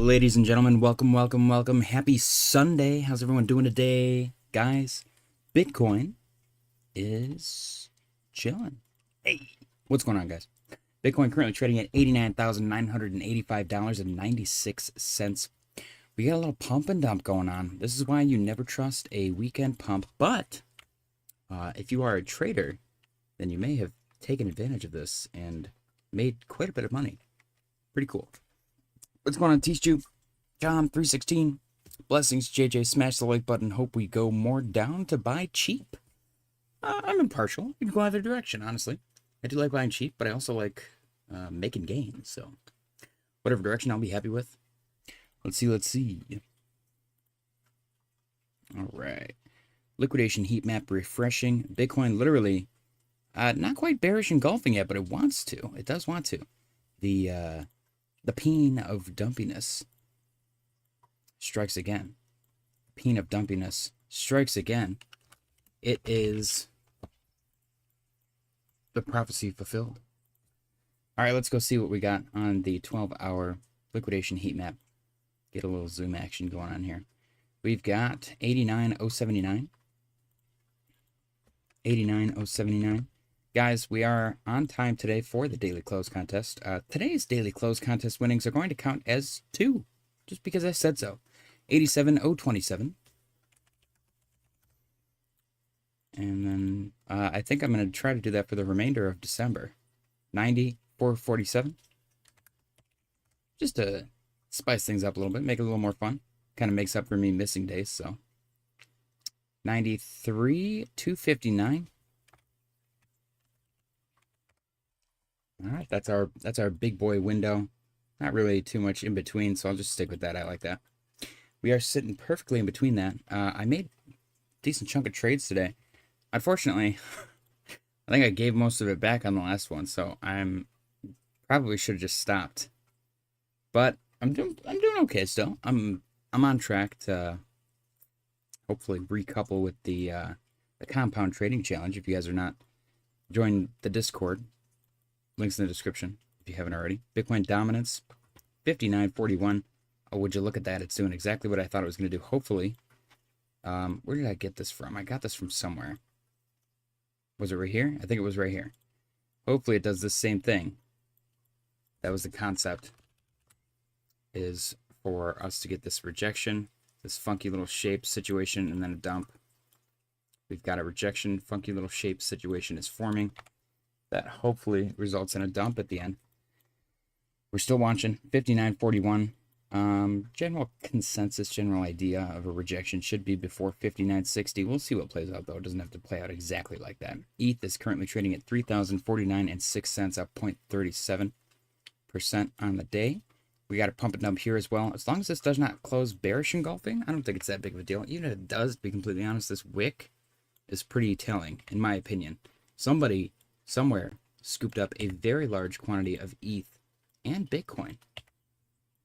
Ladies and gentlemen, welcome, welcome, welcome. Happy Sunday. How's everyone doing today? Guys, Bitcoin is chilling. Hey, what's going on, guys? Bitcoin currently trading at $89,985.96. We got a little pump and dump going on. This is why you never trust a weekend pump. But if you are a trader, then you may have taken advantage of this and made quite a bit of money. Pretty cool. What's going on, T-Stu? John 316. Blessings, JJ. Smash the like button. Hope we go more down to buy cheap. I'm impartial. You can go either direction, honestly. I do like buying cheap, but I also like making gains. So whatever direction I'll be happy with. Let's see. All right. Liquidation heat map refreshing. Bitcoin literally not quite bearish engulfing yet, but it wants to. It does want to. The peen of dumpiness strikes again. Peen of dumpiness strikes again. It is the prophecy fulfilled. All right, let's go see what we got on the 12-hour liquidation heat map. Get a little zoom action going on here. We've got 89,079. 89,079. Guys, we are on time today for the daily close contest. Today's daily close contest winnings are going to count as 2, just because I said so. 87,027. And then I think I'm going to try to do that for the remainder of December. 90,447. Just to spice things up a little bit, make it a little more fun. Kind of makes up for me missing days, so. 93,259. All right, that's our big boy window. Not really too much in between, so I'll just stick with that. I like that. We are sitting perfectly in between that. I made a decent chunk of trades today. Unfortunately, I think I gave most of it back on the last one, so I'm probably should have just stopped. But I'm doing okay still. I'm on track to hopefully recouple with the compound trading challenge. If you guys are not join the Discord. Links in the description if you haven't already. Bitcoin dominance, 59.41. Oh, would you look at that? It's doing exactly what I thought it was going to do. Hopefully. Where did I get this from? I got this from somewhere. Was it right here? I think it was right here. Hopefully it does the same thing. That was the concept. Is for us to get this rejection, this funky little shape situation, and then a dump. We've got a rejection, funky little shape situation is forming. That hopefully results in a dump at the end. We're still watching 59.41. General consensus, general idea of a rejection should be before 59.60. We'll see what plays out, though. It doesn't have to play out exactly like that. ETH is currently trading at $3,049.06, up 0.37% on the day. We got a pump and dump here as well. As long as this does not close bearish engulfing, I don't think it's that big of a deal. Even if it does, to be completely honest, this wick is pretty telling, in my opinion. Somebody somewhere scooped up a very large quantity of ETH and Bitcoin,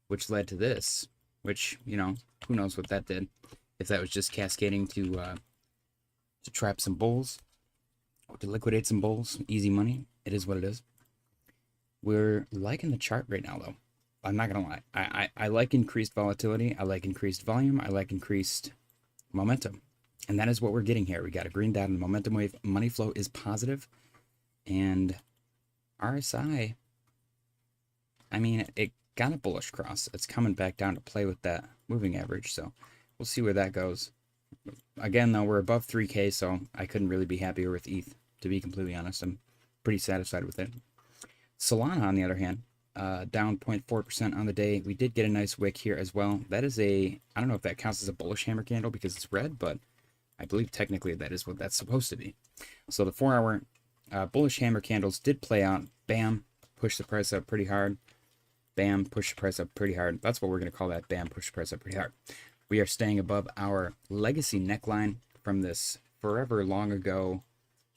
which led to this, which, you know, who knows what that did. If that was just cascading to trap some bulls or to liquidate some bulls, easy money. It is what it is. We're liking the chart right now, though. I'm not going to lie. I like increased volatility. I like increased volume. I like increased momentum. And that is what we're getting here. We got a green dot in the momentum wave. Money flow is positive. And RSI, I mean, it got a bullish cross. It's coming back down to play with that moving average, so we'll see where that goes. Again, though, we're above 3K, so I couldn't really be happier with ETH, to be completely honest. I'm pretty satisfied with it. Solana, on the other hand, down 0.4% on the day. We did get a nice wick here as well. That is I don't know if that counts as a bullish hammer candle because it's red, but I believe technically that is what that's supposed to be. So the 4-hour bullish hammer candles did play out. Bam, push the price up pretty hard. Bam, push the price up pretty hard. That's what we're going to call that. Bam, push the price up pretty hard. We are staying above our legacy neckline from this forever long ago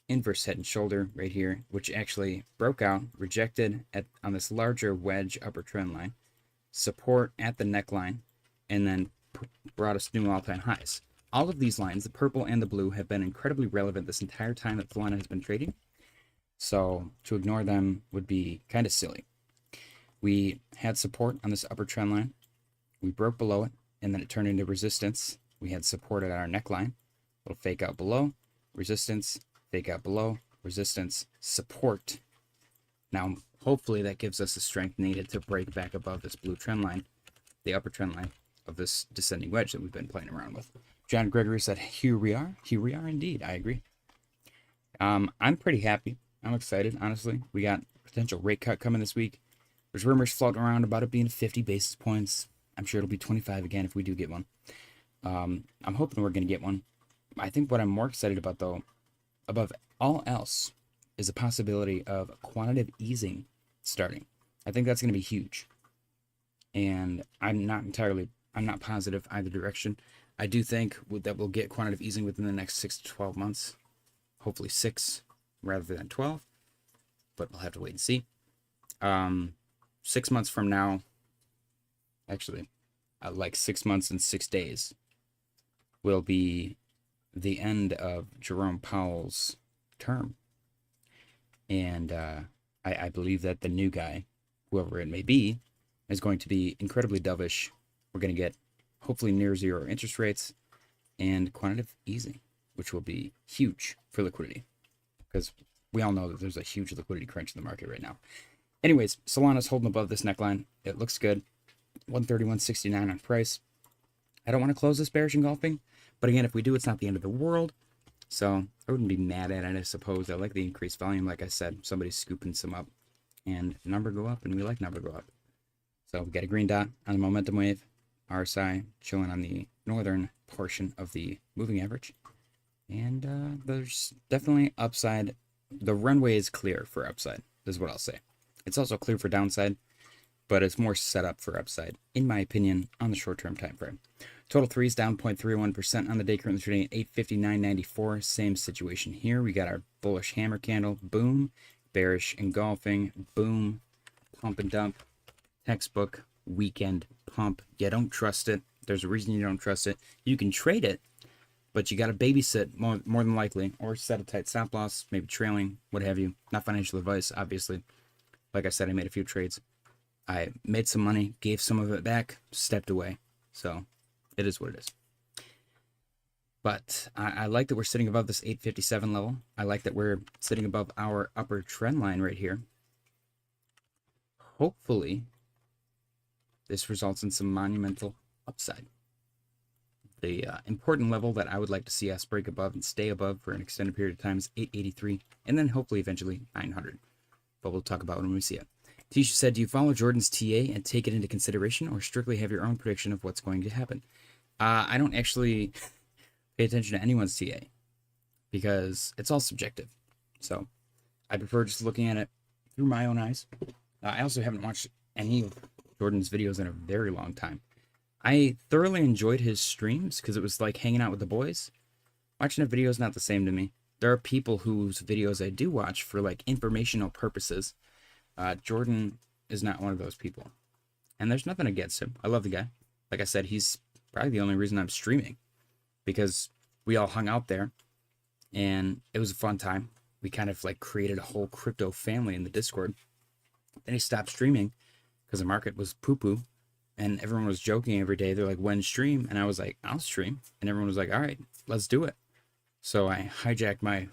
inverse head and shoulder right here, which actually broke out, rejected on this larger wedge upper trend line, support at the neckline, and then brought us new all-time highs. All of these lines, the purple and the blue, have been incredibly relevant this entire time that Solana has been trading. So to ignore them would be kind of silly. We had support on this upper trend line, We broke below it, and then it turned into resistance. We had support at our neckline. Little fake out below, resistance, fake out below, resistance, support. Now, hopefully that gives us the strength needed to break back above this blue trend line, the upper trend line of this descending wedge that we've been playing around with. John Gregory said, here we are indeed. I agree. I'm pretty happy. I'm excited, honestly. We got potential rate cut coming this week. There's rumors floating around about it being 50 basis points. I'm sure it'll be 25 again if we do get one. I'm hoping we're going to get one. I think what I'm more excited about, though, above all else, is the possibility of quantitative easing starting. I think that's going to be huge. And I'm not positive either direction. I do think that we'll get quantitative easing within the next 6 to 12 months. Hopefully 6 rather than 12. But we'll have to wait and see. 6 months from now, actually, like 6 months and 6 days, will be the end of Jerome Powell's term. And I believe that the new guy, whoever it may be, is going to be incredibly dovish. We're going to get hopefully near zero interest rates and quantitative easing, which will be huge for liquidity, because we all know that there's a huge liquidity crunch in the market right now. Anyways, Solana's holding above this neckline. It looks good. 131.69 on price. I don't want to close this bearish engulfing, but again, if we do, it's not the end of the world. So I wouldn't be mad at it, I suppose. I like the increased volume. Like I said, somebody's scooping some up, and number go up, and we like number go up. So we got a green dot on the momentum wave. RSI showing on the northern portion of the moving average. And there's definitely upside. The runway is clear for upside, is what I'll say. It's also clear for downside, but it's more set up for upside, in my opinion, on the short-term time frame. Total 3 is down 0.31% on the day, currently trading at 859.94. Same situation here. We got our bullish hammer candle, boom, bearish engulfing, boom, pump and dump, textbook weekend pump. You don't trust it. There's a reason you don't trust it. You can trade it, but you got to babysit more than likely, or set a tight stop loss, maybe trailing, what have you. Not financial advice, obviously. Like I said, I made a few trades. I made some money, gave some of it back, stepped away. So it is what it is. But I like that we're sitting above this 857 level. I like that we're sitting above our upper trend line right here. Hopefully, this results in some monumental upside. The important level that I would like to see us break above and stay above for an extended period of time is 883, and then hopefully eventually 900. But we'll talk about it when we see it. Tisha said, do you follow Jordan's TA and take it into consideration, or strictly have your own prediction of what's going to happen? I don't actually pay attention to anyone's TA, because it's all subjective. So I prefer just looking at it through my own eyes. I also haven't watched any of Jordan's videos in a very long time. I thoroughly enjoyed his streams because it was like hanging out with the boys. Watching a video is not the same to me. There are people whose videos I do watch for like informational purposes. Jordan is not one of those people. And there's nothing against him. I love the guy. Like I said, he's probably the only reason I'm streaming, because we all hung out there and it was a fun time. We kind of like created a whole crypto family in the Discord. Then he stopped streaming because the market was poo-poo, and everyone was joking every day. They're like, when stream? And I was like, I'll stream. And everyone was like, all right, let's do it. So I hijacked my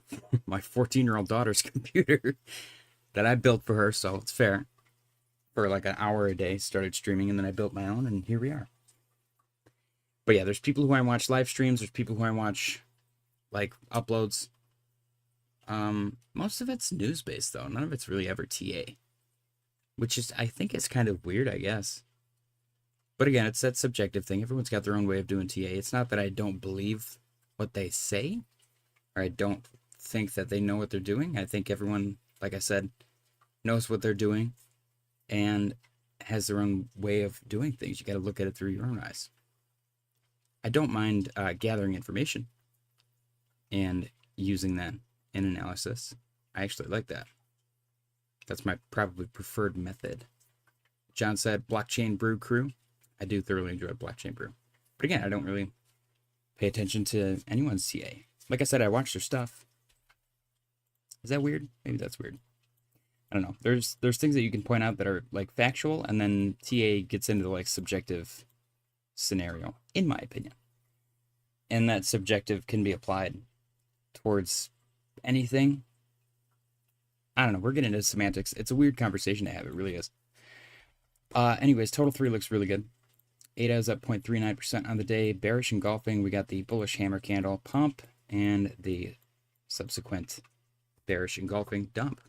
14-year-old daughter's computer that I built for her, so it's fair, for like an hour a day, started streaming, and then I built my own, and here we are. But yeah, there's people who I watch live streams, there's people who I watch like uploads. Most of it's news-based, though. None of it's really ever TA. Which is, I think it's kind of weird, I guess. But again, it's that subjective thing. Everyone's got their own way of doing TA. It's not that I don't believe what they say, or I don't think that they know what they're doing. I think everyone, like I said, knows what they're doing and has their own way of doing things. You got to look at it through your own eyes. I don't mind gathering information and using that in analysis. I actually like that. That's my probably preferred method. John said, Blockchain Brew Crew. I do thoroughly enjoy Blockchain Brew. But again, I don't really pay attention to anyone's TA. Like I said, I watch their stuff. Is that weird? Maybe that's weird. I don't know. There's things that you can point out that are like factual, and then TA gets into like subjective scenario, in my opinion. And that subjective can be applied towards anything. I don't know. We're getting into semantics. It's a weird conversation to have. It really is. Anyways, total 3 looks really good. ADA is up 0.39% on the day. Bearish engulfing. We got the bullish hammer candle pump and the subsequent bearish engulfing dump.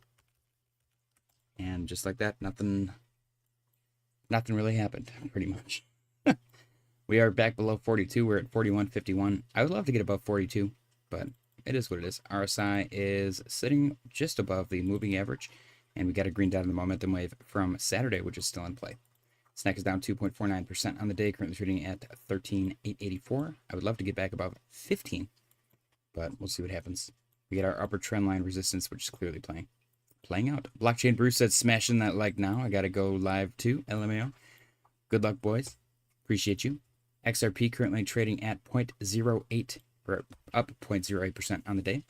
And just like that, nothing really happened, pretty much. We are back below 42. We're at 41.51. I would love to get above 42, but it is what it is. RSI is sitting just above the moving average, and we got a green dot in the momentum wave from Saturday, which is still in play. Snack is down 2.49% on the day, currently trading at 13,884. I would love to get back above 15, but we'll see what happens. We get our upper trend line resistance, which is clearly playing out. Blockchain Bruce said, smashing that like now. I got to go live too, LMAO. Good luck, boys. Appreciate you. XRP currently trading at 0.08, or up 0.08% on the day.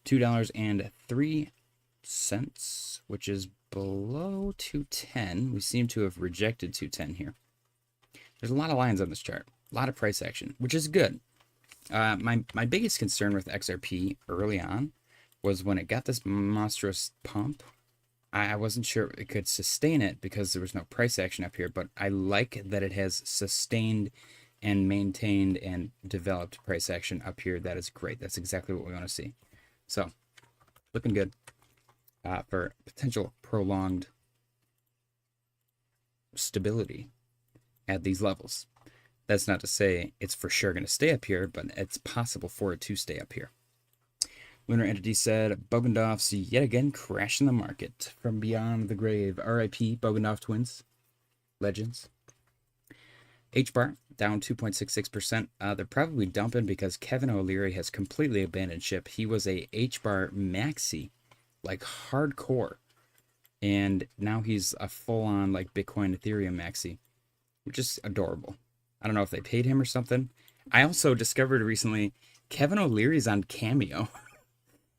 $2.03, which is below 210. We seem to have rejected 210 here. There's a lot of lines on this chart. A lot of price action, which is good. My biggest concern with XRP early on was when it got this monstrous pump. I wasn't sure it could sustain it because there was no price action up here, but I like that it has sustained and maintained and developed price action up here. That is great. That's exactly what we want to see. So, looking good for potential prolonged stability at these levels. That's not to say it's for sure going to stay up here, but it's possible for it to stay up here. Lunar Entity said, Bogendorf's yet again crashing the market from beyond the grave. RIP, Bogendorf twins. Legends. H-bar, down 2.66%. They're probably dumping because Kevin O'Leary has completely abandoned ship. He was a H-bar maxi, like hardcore. And now he's a full-on like Bitcoin Ethereum maxi, which is adorable. I don't know if they paid him or something. I also discovered recently Kevin O'Leary's on Cameo.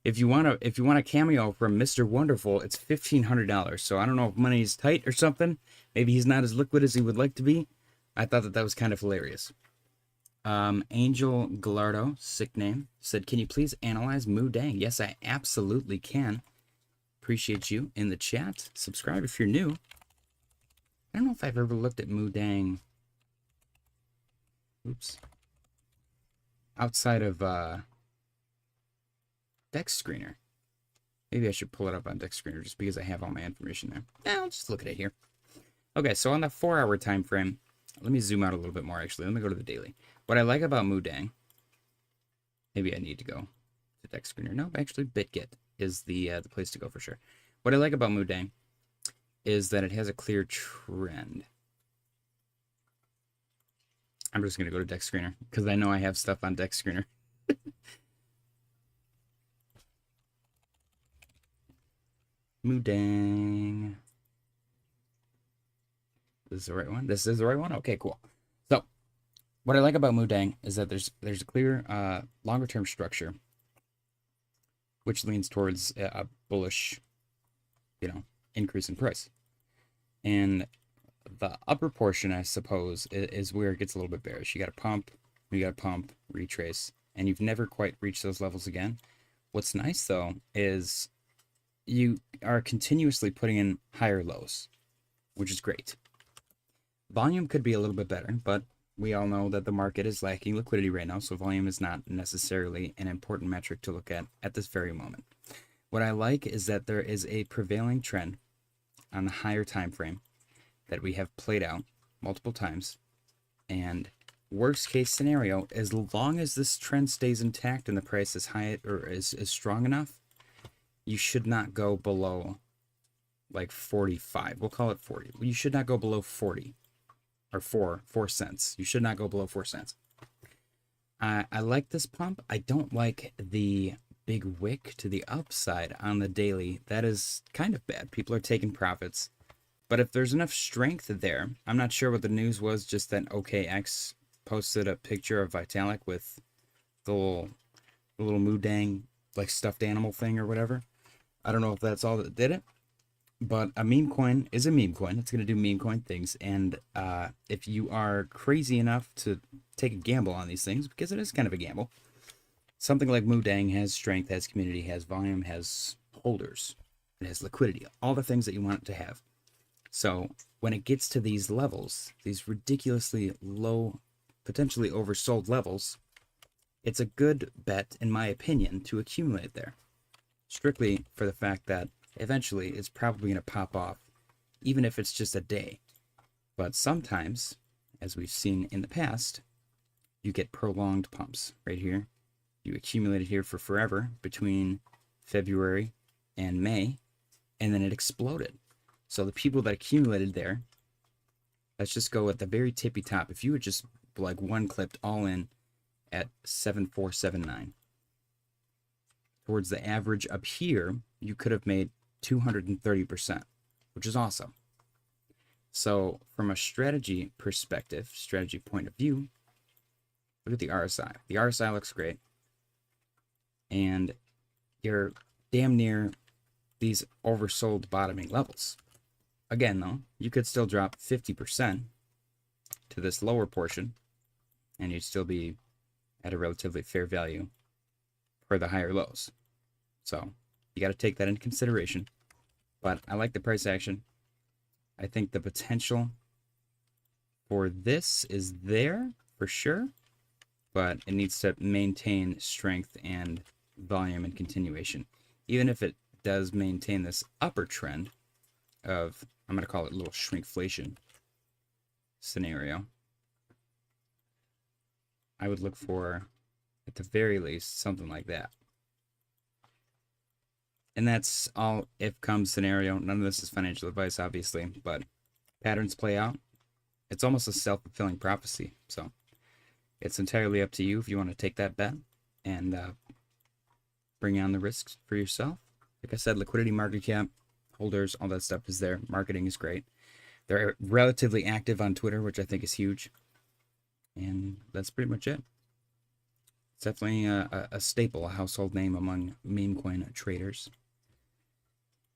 If you want a cameo from Mr. Wonderful, it's $1,500. So I don't know if money's tight or something. Maybe he's not as liquid as he would like to be. I thought that was kind of hilarious. Angel Gallardo, sick name, said, can you please analyze Moo Dang? Yes, I absolutely can. Appreciate you in the chat. Subscribe if you're new. I don't know if I've ever looked at Moo Dang. Oops. Outside of Dex Screener. Maybe I should pull it up on Dex Screener just because I have all my information there. I'll just look at it here. Okay, so on the 4-hour time frame, let me zoom out a little bit more, actually. Let me go to the daily. What I like about Moo Dang, maybe I need to go to Dex Screener. No, actually, BitGet is the place to go for sure. What I like about Moo Dang is that it has a clear trend. I'm just going to go to Dex Screener because I know I have stuff on Dex Screener. Moo Dang. This is the right one? This is the right one? Okay, cool. So, what I like about Moo Dang is that there's a clear longer term structure which leans towards a bullish, increase in price. And the upper portion, I suppose, is where it gets a little bit bearish. You got to pump, retrace, and you've never quite reached those levels again. What's nice, though, is you are continuously putting in higher lows, which is great. Volume could be a little bit better, but we all know that the market is lacking liquidity right now, so volume is not necessarily an important metric to look at this very moment. What I like is that there is a prevailing trend on the higher time frame that we have played out multiple times, and worst case scenario, as long as this trend stays intact and the price is high or is strong enough, you should not go below like 45. We'll call it 40. You should not go below 40 or 4 cents. You should not go below 4 cents. I like this pump. I don't like the big wick to the upside on the daily. That is kind of bad. People are taking profits. But if there's enough strength there, I'm not sure what the news was, just that OKX posted a picture of Vitalik with the little Moo Dang, like stuffed animal thing or whatever. I don't know if that's all that did it. But a meme coin is a meme coin. It's going to do meme coin things. And if you are crazy enough to take a gamble on these things, because it is kind of a gamble, something like Moodang has strength, has community, has volume, has holders, it has liquidity, all the things that you want it to have. So when it gets to these levels, these ridiculously low, potentially oversold levels, it's a good bet, in my opinion, to accumulate there. Strictly for the fact that eventually it's probably going to pop off, even if it's just a day. But sometimes, as we've seen in the past, you get prolonged pumps right here. You accumulate it here for forever between February and May, and then it exploded. So the people that accumulated there, let's just go at the very tippy top. If you had just like one clipped all in at 7479, towards the average up here, you could have made 230%, which is awesome. So from a strategy perspective, strategy point of view, look at the RSI. The RSI looks great. And you're damn near these oversold bottoming levels. Again, though, you could still drop 50% to this lower portion, and you'd still be at a relatively fair value for the higher lows. So you got to take that into consideration. But I like the price action. I think the potential for this is there for sure, but it needs to maintain strength and volume and continuation. Even if it does maintain this upper trend of, I'm going to call it a little shrinkflation scenario, I would look for, at the very least, something like that. And that's all if come scenario. None of this is financial advice, obviously, but patterns play out. It's almost a self-fulfilling prophecy. So it's entirely up to you if you want to take that bet and bring on the risks for yourself. Like I said, liquidity, market cap, holders, all that stuff is there. Marketing is great. They're relatively active on Twitter, which I think is huge. And that's pretty much it. It's definitely a staple, a household name among meme coin traders.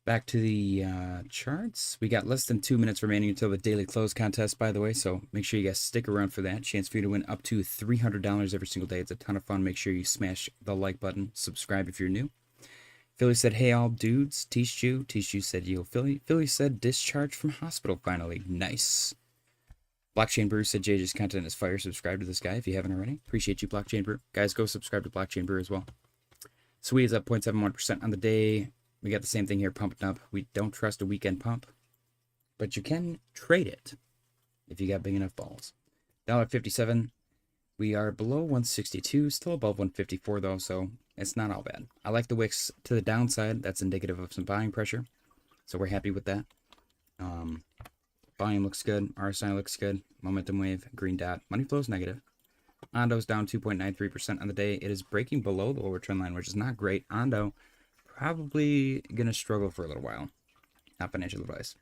Back to the charts. We got less than 2 minutes remaining until the daily close contest, by the way, so make sure you guys stick around for that. Chance for you to win up to $300 every single day. It's a ton of fun. Make sure you smash the like button. Subscribe if you're new. Philly said, hey, all dudes. Teach said, yo, Philly. Philly said, discharged from hospital finally. Nice. Blockchain Brew said, JJ's content is fire. Subscribe to this guy if you haven't already. Appreciate you, Blockchain Brew. Guys, go subscribe to Blockchain Brew as well. Sweet is up 0.71% on the day. We got the same thing here, pumping up. We don't trust a weekend pump, but you can trade it if you got big enough balls. $1.57. We are below 162, still above 154 though, so it's not all bad. I like the wicks to the downside. That's indicative of some buying pressure, so we're happy with that. Volume looks good. RSI looks good. Momentum wave, green dot. Money flow's negative. Ondo's down 2.93% on the day. It is breaking below the lower trend line, which is not great. Ondo probably going to struggle for a little while. Not financial advice.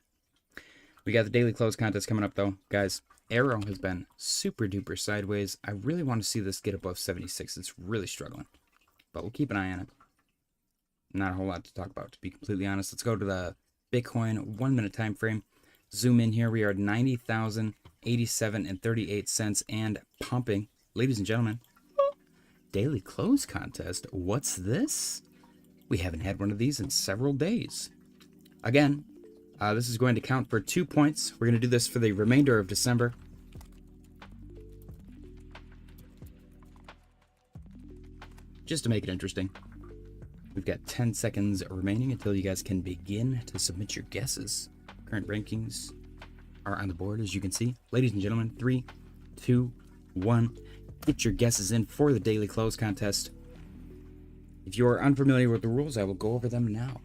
We got the daily close contest coming up, though. Guys, Arrow has been super duper sideways. I really want to see this get above 76. It's really struggling. But we'll keep an eye on it. Not a whole lot to talk about, to be completely honest. Let's go to the Bitcoin 1 minute time frame. Zoom in here. We are at 90,087.38 cents and pumping. Ladies and gentlemen, daily close contest. What's this? We haven't had one of these in several days. Again, this is going to count for 2 points. We're going to do this for the remainder of December. Just to make it interesting. We've got 10 seconds remaining until you guys can begin to submit your guesses. Current rankings are on the board, as you can see. Ladies and gentlemen, 3, 2, 1. Get your guesses in for the daily close contest. If you are unfamiliar with the rules, I will go over them now.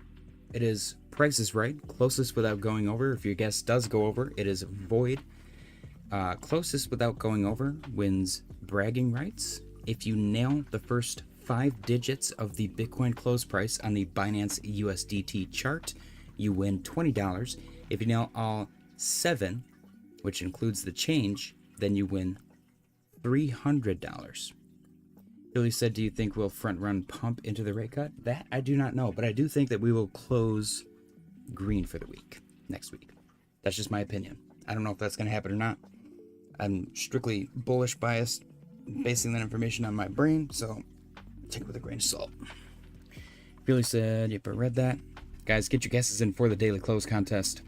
It is Price is Right, closest without going over. If your guess does go over, it is void. Closest without going over wins bragging rights. If you nail the first 5 digits of the Bitcoin close price on the Binance USDT chart, you win $20. If you nail all 7, which includes the change, then you win $300. Billy said, do you think we'll front run pump into the rate cut? That I do not know, but I do think that we will close green for the week, next week. That's just my opinion. I don't know if that's going to happen or not. I'm strictly bullish biased, basing that information on my brain, so take it with a grain of salt. Billy said, yep, I read that. Guys, get your guesses in for the daily close contest.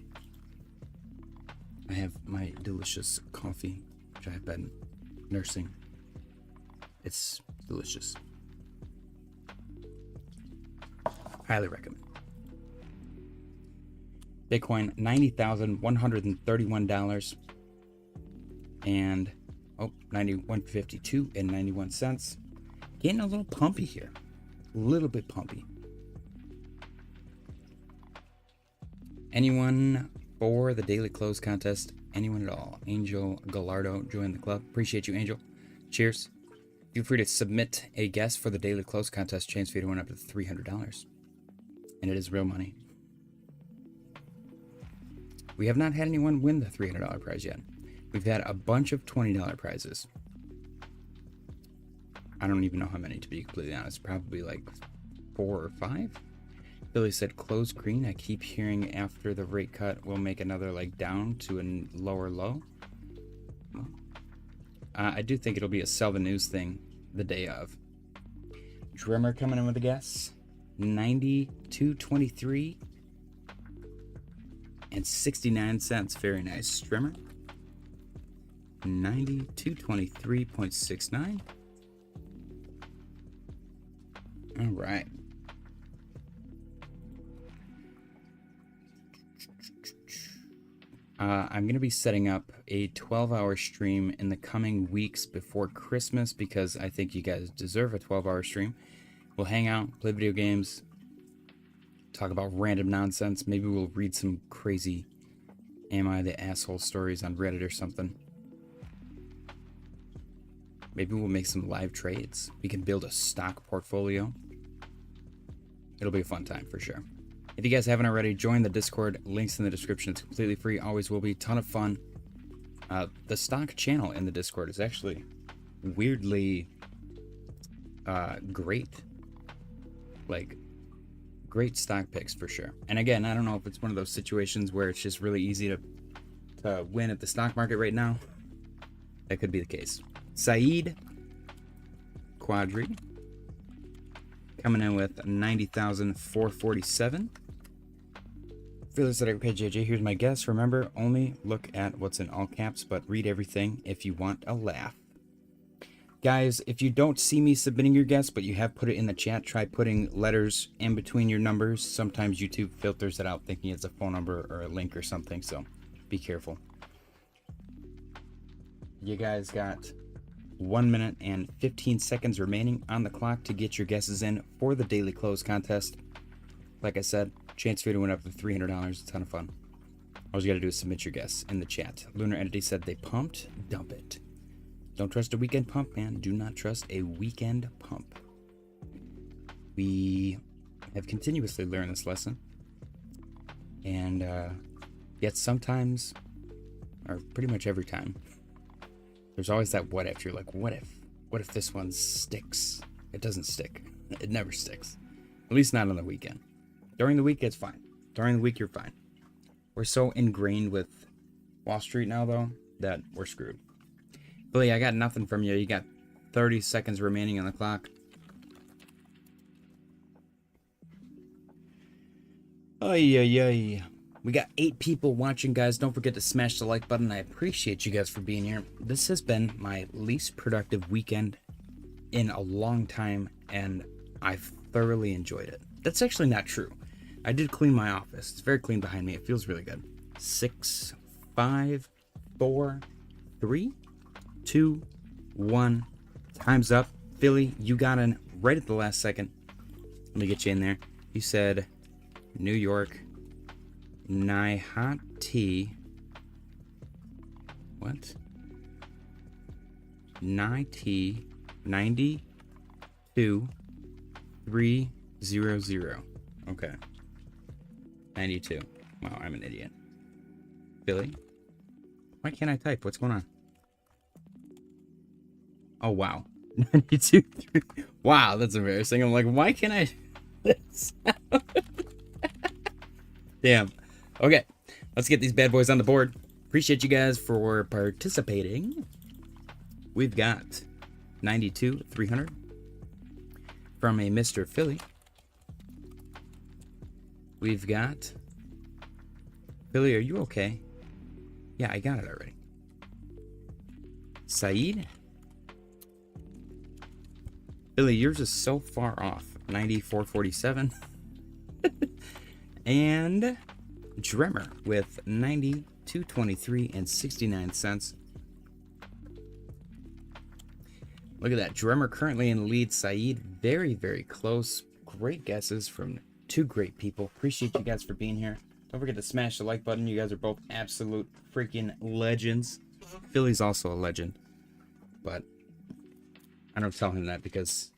I have my delicious coffee, which I have been nursing. It's delicious. Highly recommend. Bitcoin, $90,131. And, 91.52 and 91 cents. Getting a little pumpy here. A little bit pumpy. Anyone for the daily close contest? Anyone at all? Angel Gallardo joined the club. Appreciate you, Angel. Cheers. Feel free to submit a guess for the daily close contest. Chance for you to win up to $300. And it is real money. We have not had anyone win the $300 prize yet. We've had a bunch of $20 prizes. I don't even know how many, to be completely honest. Probably like 4 or 5. Billy said close green. I keep hearing after the rate cut we'll make another like down to a lower low. Well, I do think it'll be a sell the news thing the day of. Drummer coming in with a guess. 92.23 and 69 cents. Very nice, Strimmer. 92.23.69. All right. I'm going to be setting up a 12-hour stream in the coming weeks before Christmas because I think you guys deserve a 12-hour stream. We'll hang out, play video games, talk about random nonsense. Maybe we'll read some crazy Am I the Asshole stories on Reddit or something. Maybe we'll make some live trades. We can build a stock portfolio. It'll be a fun time for sure. If you guys haven't already, join the Discord. Links in the description. It's completely free. Always will be. Ton of fun. The stock channel in the Discord is actually weirdly great. Like, great stock picks for sure. And again, I don't know if it's one of those situations where it's just really easy to win at the stock market right now. That could be the case. Saeed Quadri coming in with 90,447. Fearless said, okay, JJ, here's my guess. Remember, only look at what's in all caps, but read everything if you want a laugh. Guys, if you don't see me submitting your guess, but you have put it in the chat, try putting letters in between your numbers. Sometimes YouTube filters it out thinking it's a phone number or a link or something, so be careful. You guys got 1 minute and 15 seconds remaining on the clock to get your guesses in for the daily close contest. Like I said, chance for you to win up to $300. A ton of fun. All you got to do is submit your guess in the chat. Lunar Entity said they pumped. Dump it. Don't trust a weekend pump, man. Do not trust a weekend pump. We have continuously learned this lesson. And yet sometimes, or pretty much every time, there's always that what if. You're like, what if? What if this one sticks? It doesn't stick. It never sticks. At least not on the weekend. During the week, it's fine. During the week, you're fine. We're so ingrained with Wall Street now, though, that we're screwed. Billy, I got nothing from you. You got 30 seconds remaining on the clock. Ay, ay, ay. We got 8 people watching, guys. Don't forget to smash the like button. I appreciate you guys for being here. This has been my least productive weekend in a long time, and I've thoroughly enjoyed it. That's actually not true. I did clean my office. It's very clean behind me. It feels really good. 6, 5, 4, 3, 2, 1. Time's up. Philly, you got in right at the last second. Let me get you in there. You said New York, Nihati. What? Nihati 92 300. Okay. 92. Wow, I'm an idiot. Billy? Why can't I type? What's going on? Oh, wow. 92. Wow, that's embarrassing. I'm like, why can't I... Damn. Okay, let's get these bad boys on the board. Appreciate you guys for participating. We've got 92,300 from a Mr. Philly. We've got Philly, are you okay? Yeah, I got it already. Saeed. Philly, yours is so far off. 94.47. And Dremmer with 92.23 and 69 cents. Look at that. Dremmer currently in the lead. Saeed, very, very close. Great guesses from two great people. Appreciate you guys for being here. Don't forget to smash the like button. You guys are both absolute freaking legends. Philly's also a legend. But I don't tell him that because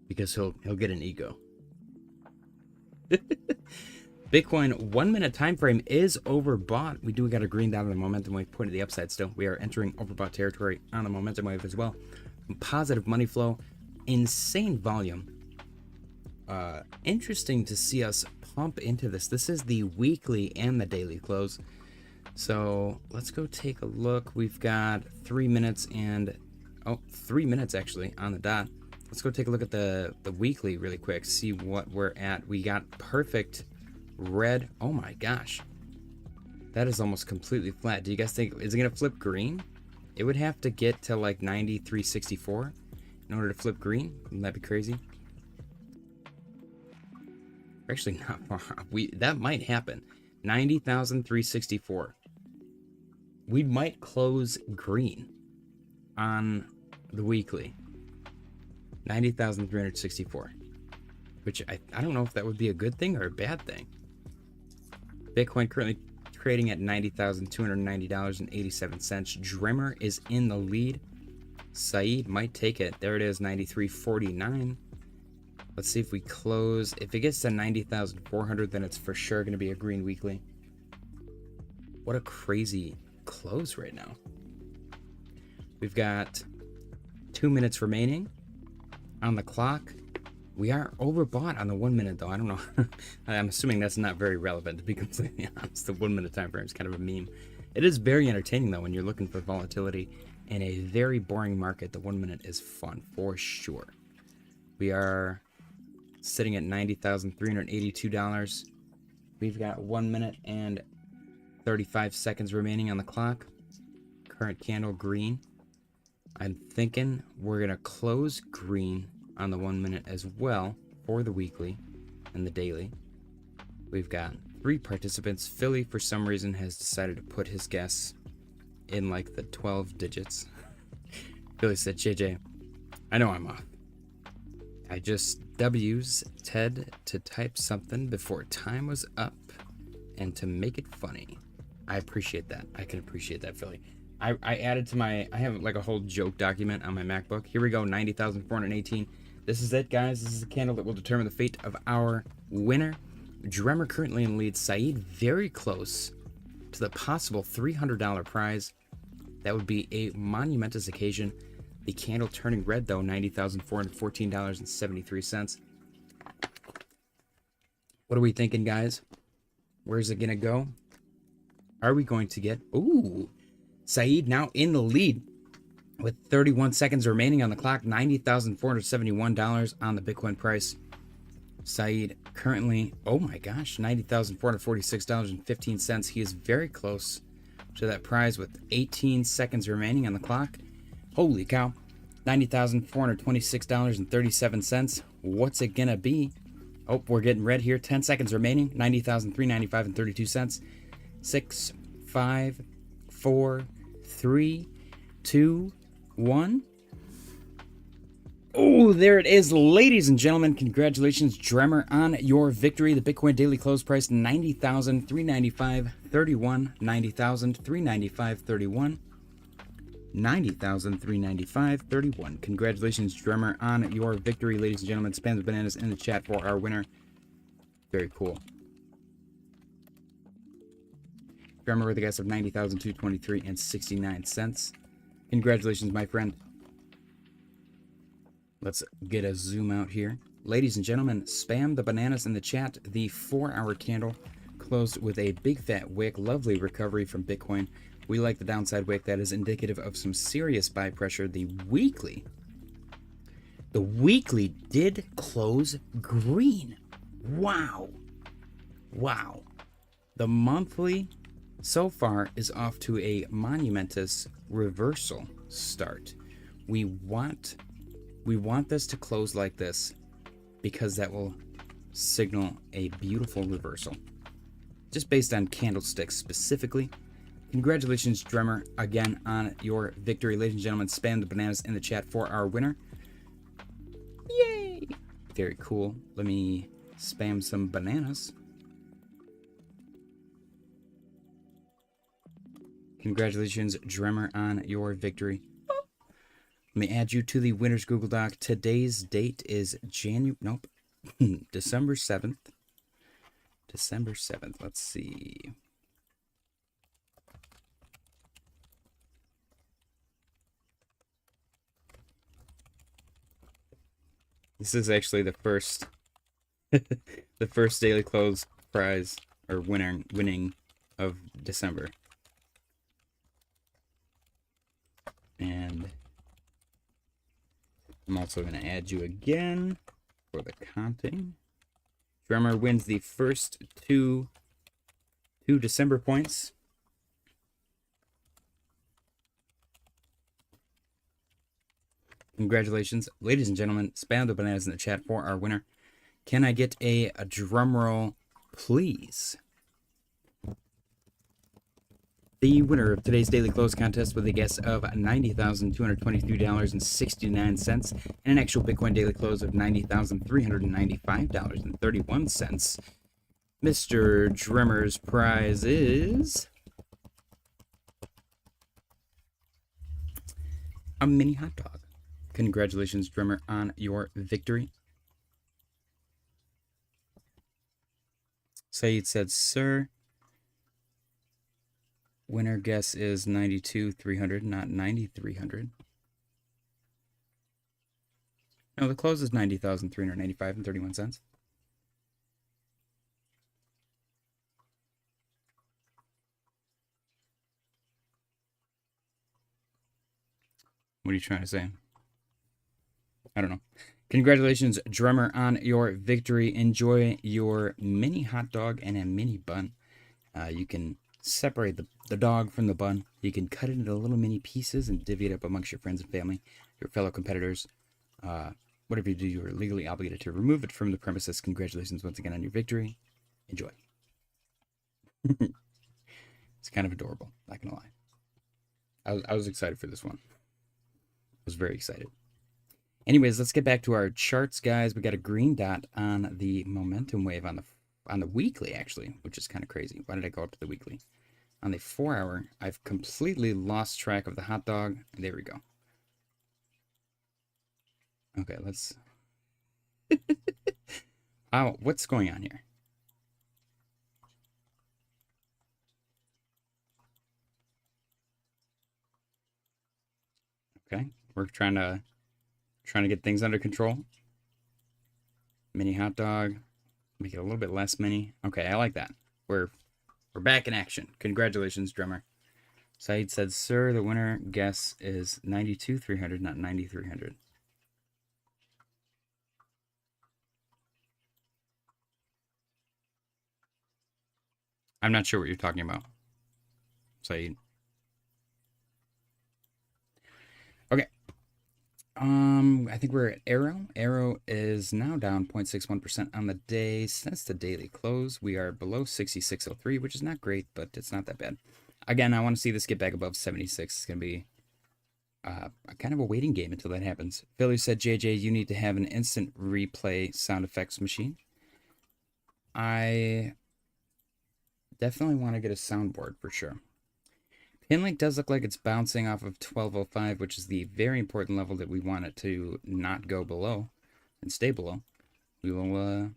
he'll get an ego. Bitcoin 1 minute time frame is overbought. We do got a green down on the momentum wave, point to the upside still. We are entering overbought territory on the momentum wave as well. Positive money flow, insane volume. Interesting to see us pump into this. This is the weekly and the daily close. So let's go take a look. We've got 3 minutes and 3 minutes actually on the dot. Let's go take a look at the weekly really quick, see what we're at. We got perfect red. Oh my gosh, that is almost completely flat. Do you guys think, is it gonna flip green? It would have to get to like 93.64 in order to flip green. Wouldn't that be crazy? Actually not far off. That might happen. 90,364. We might close green on the weekly. 90,364, which I don't know if that would be a good thing or a bad thing. Bitcoin currently trading at $90,290.87. Dremmer is in the lead. Saeed might take it. There it is, 93.49. Let's see if we close. If it gets to 90,400, then it's for sure going to be a green weekly. What a crazy close right now. We've got 2 minutes remaining on the clock. We are overbought on the 1 minute though. I don't know. I'm assuming that's not very relevant, to be completely honest. The 1 minute time frame is kind of a meme. It is very entertaining though when you're looking for volatility in a very boring market. The 1 minute is fun for sure. We are sitting at $90,382. We've got 1 minute and 35 seconds remaining on the clock. Current candle green. I'm thinking we're going to close green on the 1 minute as well for the weekly and the daily. We've got 3 participants. Philly, for some reason, has decided to put his guess in like the 12 digits. Philly said, JJ, I know I'm off. I just W's Ted to type something before time was up and to make it funny. I appreciate that. I can appreciate that, Philly. I added to my, I have like a whole joke document on my MacBook. Here we go, 90,418. This is it, guys. This is the candle that will determine the fate of our winner. Dremmer currently in lead. Saeed very close to the possible $300 prize. That would be a monumentous occasion. The candle turning red, though, $90,414.73. What are we thinking, guys? Where's it going to go? Are we going to get... Ooh! Saeed now in the lead with 31 seconds remaining on the clock. $90,471 on the Bitcoin price. Saeed currently, oh my gosh, $90,446.15. He is very close to that prize with 18 seconds remaining on the clock. Holy cow. $90,426.37. What's it gonna be? Oh, we're getting red here. 10 seconds remaining. $90,395.32. 6, 5, 4, 3, 2, 1. Oh, there it is, ladies and gentlemen. Congratulations, Dremmer, on your victory. The Bitcoin daily close price, $90,395.31. $90,395.31. $90,395.31. Congratulations, Dremmer, on your victory, ladies and gentlemen. Spam the bananas in the chat for our winner. Very cool. Dremmer with a guess of $90,223 and 69 cents. Congratulations, my friend. Let's get a zoom out here. Ladies and gentlemen, spam the bananas in the chat. The 4-hour candle closed with a big fat wick. Lovely recovery from Bitcoin. We like the downside wick. That is indicative of some serious buy pressure. The weekly did close green. Wow. Wow. The monthly so far is off to a monumentous reversal start. We want this to close like this because that will signal a beautiful reversal. Just based on candlesticks specifically. Congratulations, Drummer, again on your victory. Ladies and gentlemen, spam the bananas in the chat for our winner. Yay! Very cool. Let me spam some bananas. Congratulations, Drummer, on your victory. Let me add you to the winner's Google Doc. Today's date is December 7th. December 7th. Let's see. This is actually the first the first daily close prize or winning of December. And I'm also going to add you again for the counting. Drummer wins the first two December points. Congratulations. Ladies and gentlemen, spam the bananas in the chat for our winner. Can I get a drum roll, please? The winner of today's daily close contest with a guess of $90,223.69 and an actual Bitcoin daily close of $90,395.31. Mr. Drummer's prize is a mini hot dog. Congratulations, Drummer, on your victory. Saeed said, sir, winner guess is 92,300, not 9,300. No, the close is 90,395.31. What are you trying to say? I don't know. Congratulations, Drummer, on your victory. Enjoy your mini hot dog and a mini bun. You can separate the dog from the bun. You can cut it into little mini pieces and divvy it up amongst your friends and family, your fellow competitors. Whatever you do, you are legally obligated to remove it from the premises. Congratulations once again on your victory. Enjoy. It's kind of adorable, not gonna lie. I was excited for this one. I was very excited. Anyways, let's get back to our charts, guys. We got a green dot on the momentum wave on the weekly, actually, which is kind of crazy. Why did I go up to the weekly? On the 4-hour, I've completely lost track of the hot dog. There we go. Okay, let's... what's going on here? Okay, we're trying to get things under control. Mini hot dog. Make it a little bit less mini. Okay, I like that. We're back in action. Congratulations, Drummer. Saeed said, sir, the winner guess is 92,300, not 9,300. I'm not sure what you're talking about, Saeed. Okay. I think we're at Arrow. Arrow is now down 0.61% on the day. Since the daily close, we are below 66.03, which is not great, but it's not that bad. Again, I want to see this get back above 76. It's going to be kind of a waiting game until that happens. Philly said, JJ, you need to have an instant replay sound effects machine. I definitely want to get a soundboard for sure. Pinlink does look like it's bouncing off of 1205, which is the very important level that we want it to not go below and stay below. We will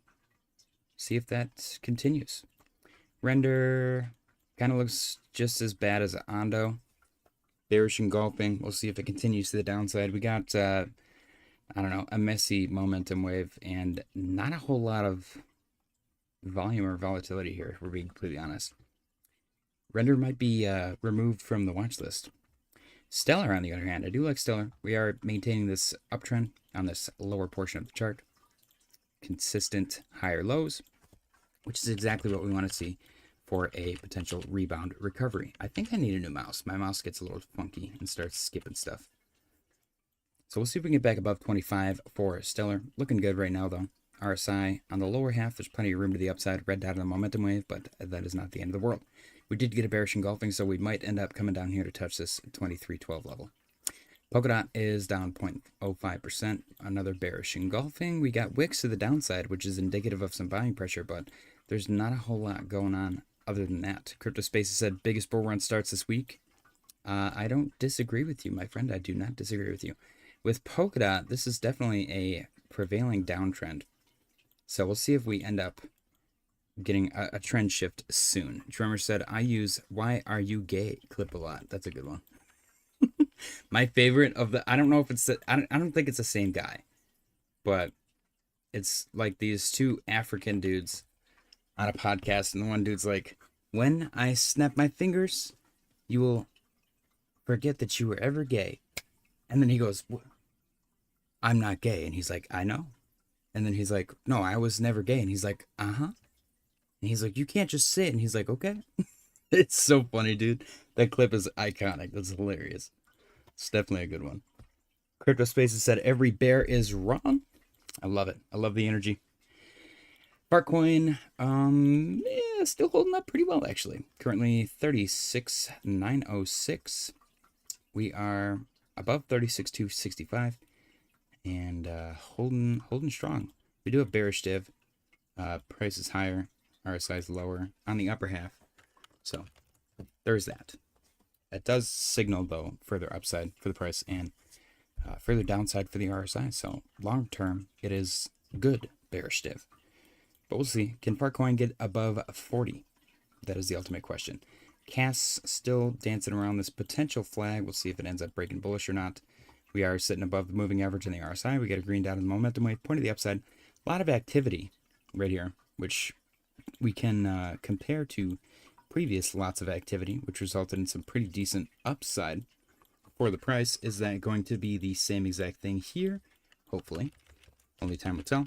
see if that continues. Render kind of looks just as bad as Ondo. Bearish engulfing. We'll see if it continues to the downside. We got I don't know, a messy momentum wave and not a whole lot of volume or volatility here, if we're being completely honest. Render might be removed from the watch list. Stellar, on the other hand, I do like Stellar. We are maintaining this uptrend on this lower portion of the chart. Consistent higher lows, which is exactly what we want to see for a potential rebound recovery. I think I need a new mouse. My mouse gets a little funky and starts skipping stuff. So we'll see if we can get back above 25 for Stellar. Looking good right now, though. RSI on the lower half, there's plenty of room to the upside. Red dot on the momentum wave, but that is not the end of the world. We did get a bearish engulfing, so we might end up coming down here to touch this 2312 level. Polkadot is down 0.05%. Another bearish engulfing. We got wicks to the downside, which is indicative of some buying pressure, but there's not a whole lot going on other than that. CryptoSpaces said biggest bull run starts this week. I don't disagree with you, my friend. I do not disagree with you. With Polkadot, this is definitely a prevailing downtrend. So we'll see if we end up getting a trend shift soon. Tremor said, I use "Why Are You Gay" clip a lot. That's a good one. My favorite of the, I don't know if it's, I don't think it's the same guy, but it's like these two African dudes on a podcast, and the one dude's like, when I snap my fingers, you will forget that you were ever gay. And then he goes, I'm not gay. And he's like, I know. And then he's like, no, I was never gay. And he's like, uh-huh. And he's like, you can't just say it. And he's like, okay. It's so funny, dude. That clip is iconic. That's hilarious. It's definitely a good one. CryptoSpaces said every bear is wrong. I love it. I love the energy. Fartcoin, yeah, still holding up pretty well, actually. Currently 36,906. We are above 36,265 and holding strong. We do have bearish div. Price is higher. RSI is lower on the upper half. So there's that. That does signal, though, further upside for the price and further downside for the RSI. So long term, it is good bearish div. But we'll see. Can Fartcoin get above 40? That is the ultimate question. CAS still dancing around this potential flag. We'll see if it ends up breaking bullish or not. We are sitting above the moving average on the RSI. We get a green dot on the momentum wave. Point of the upside. A lot of activity right here, which we can compare to previous lots of activity, which resulted in some pretty decent upside for the price. Is that going to be the same exact thing here? Hopefully. Only time will tell.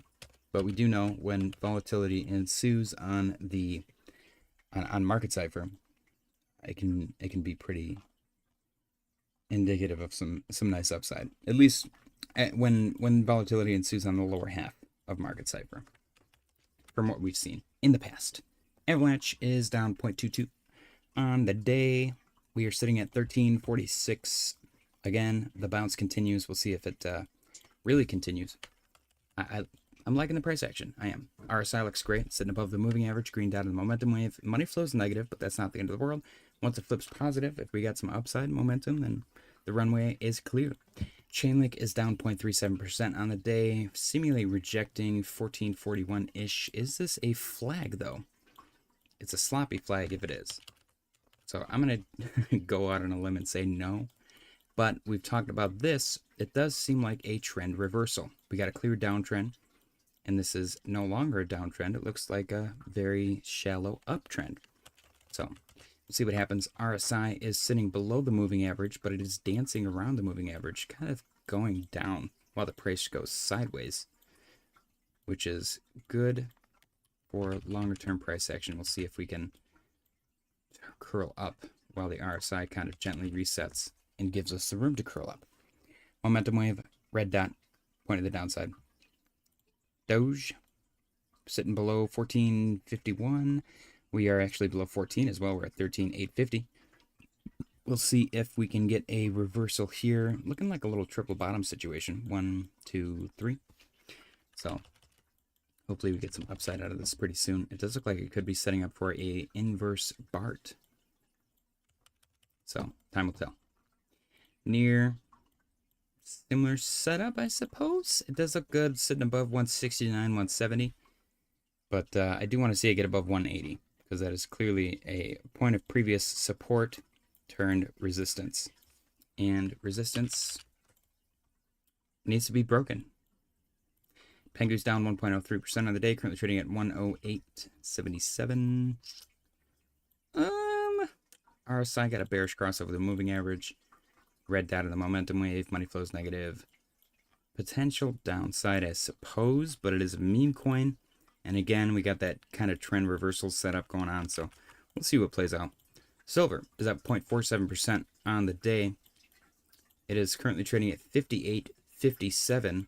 But we do know when volatility ensues on the on market cipher, it can be pretty indicative of some nice upside. At least when volatility ensues on the lower half of market cipher, from what we've seen in the past. Avalanche is down 0.22 on the day. We are sitting at 1346. Again, the bounce continues. We'll see if it really continues. I'm liking the price action. I am. RSI looks great, sitting above the moving average, green dot on the momentum wave. Money flow is negative, but that's not the end of the world. Once it flips positive, if we got some upside momentum, then the runway is clear. Chainlink is down 0.37% on the day, seemingly rejecting 1441-ish. Is this a flag, though? It's a sloppy flag if it is. So I'm going to go out on a limb and say no. But we've talked about this. It does seem like a trend reversal. We got a clear downtrend. And this is no longer a downtrend. It looks like a very shallow uptrend. So we'll see what happens. RSI is sitting below the moving average, but it is dancing around the moving average, kind of going down while the price goes sideways, which is good for longer term price action. We'll see if we can curl up while the RSI kind of gently resets and gives us the room to curl up. Momentum wave, red dot, point of the downside. Doge sitting below 1451. We are actually below 14 as well. We're at 13,850. We'll see if we can get a reversal here. Looking like a little triple bottom situation. 1, 2, 3. So hopefully we get some upside out of this pretty soon. It does look like it could be setting up for a inverse BART. So time will tell. Near similar setup, I suppose. It does look good, sitting above 169, 170. But I do want to see it get above 180, because that is clearly a point of previous support turned resistance. And resistance needs to be broken. Pengu's down 1.03% on the day, currently trading at 108.77. RSI got a bearish cross over the moving average. Red dot of the momentum wave. Money flows negative. Potential downside, I suppose, but it is a meme coin. And again, we got that kind of trend reversal setup going on, so we'll see what plays out. Silver is up 0.47% on the day. It is currently trading at 58.57.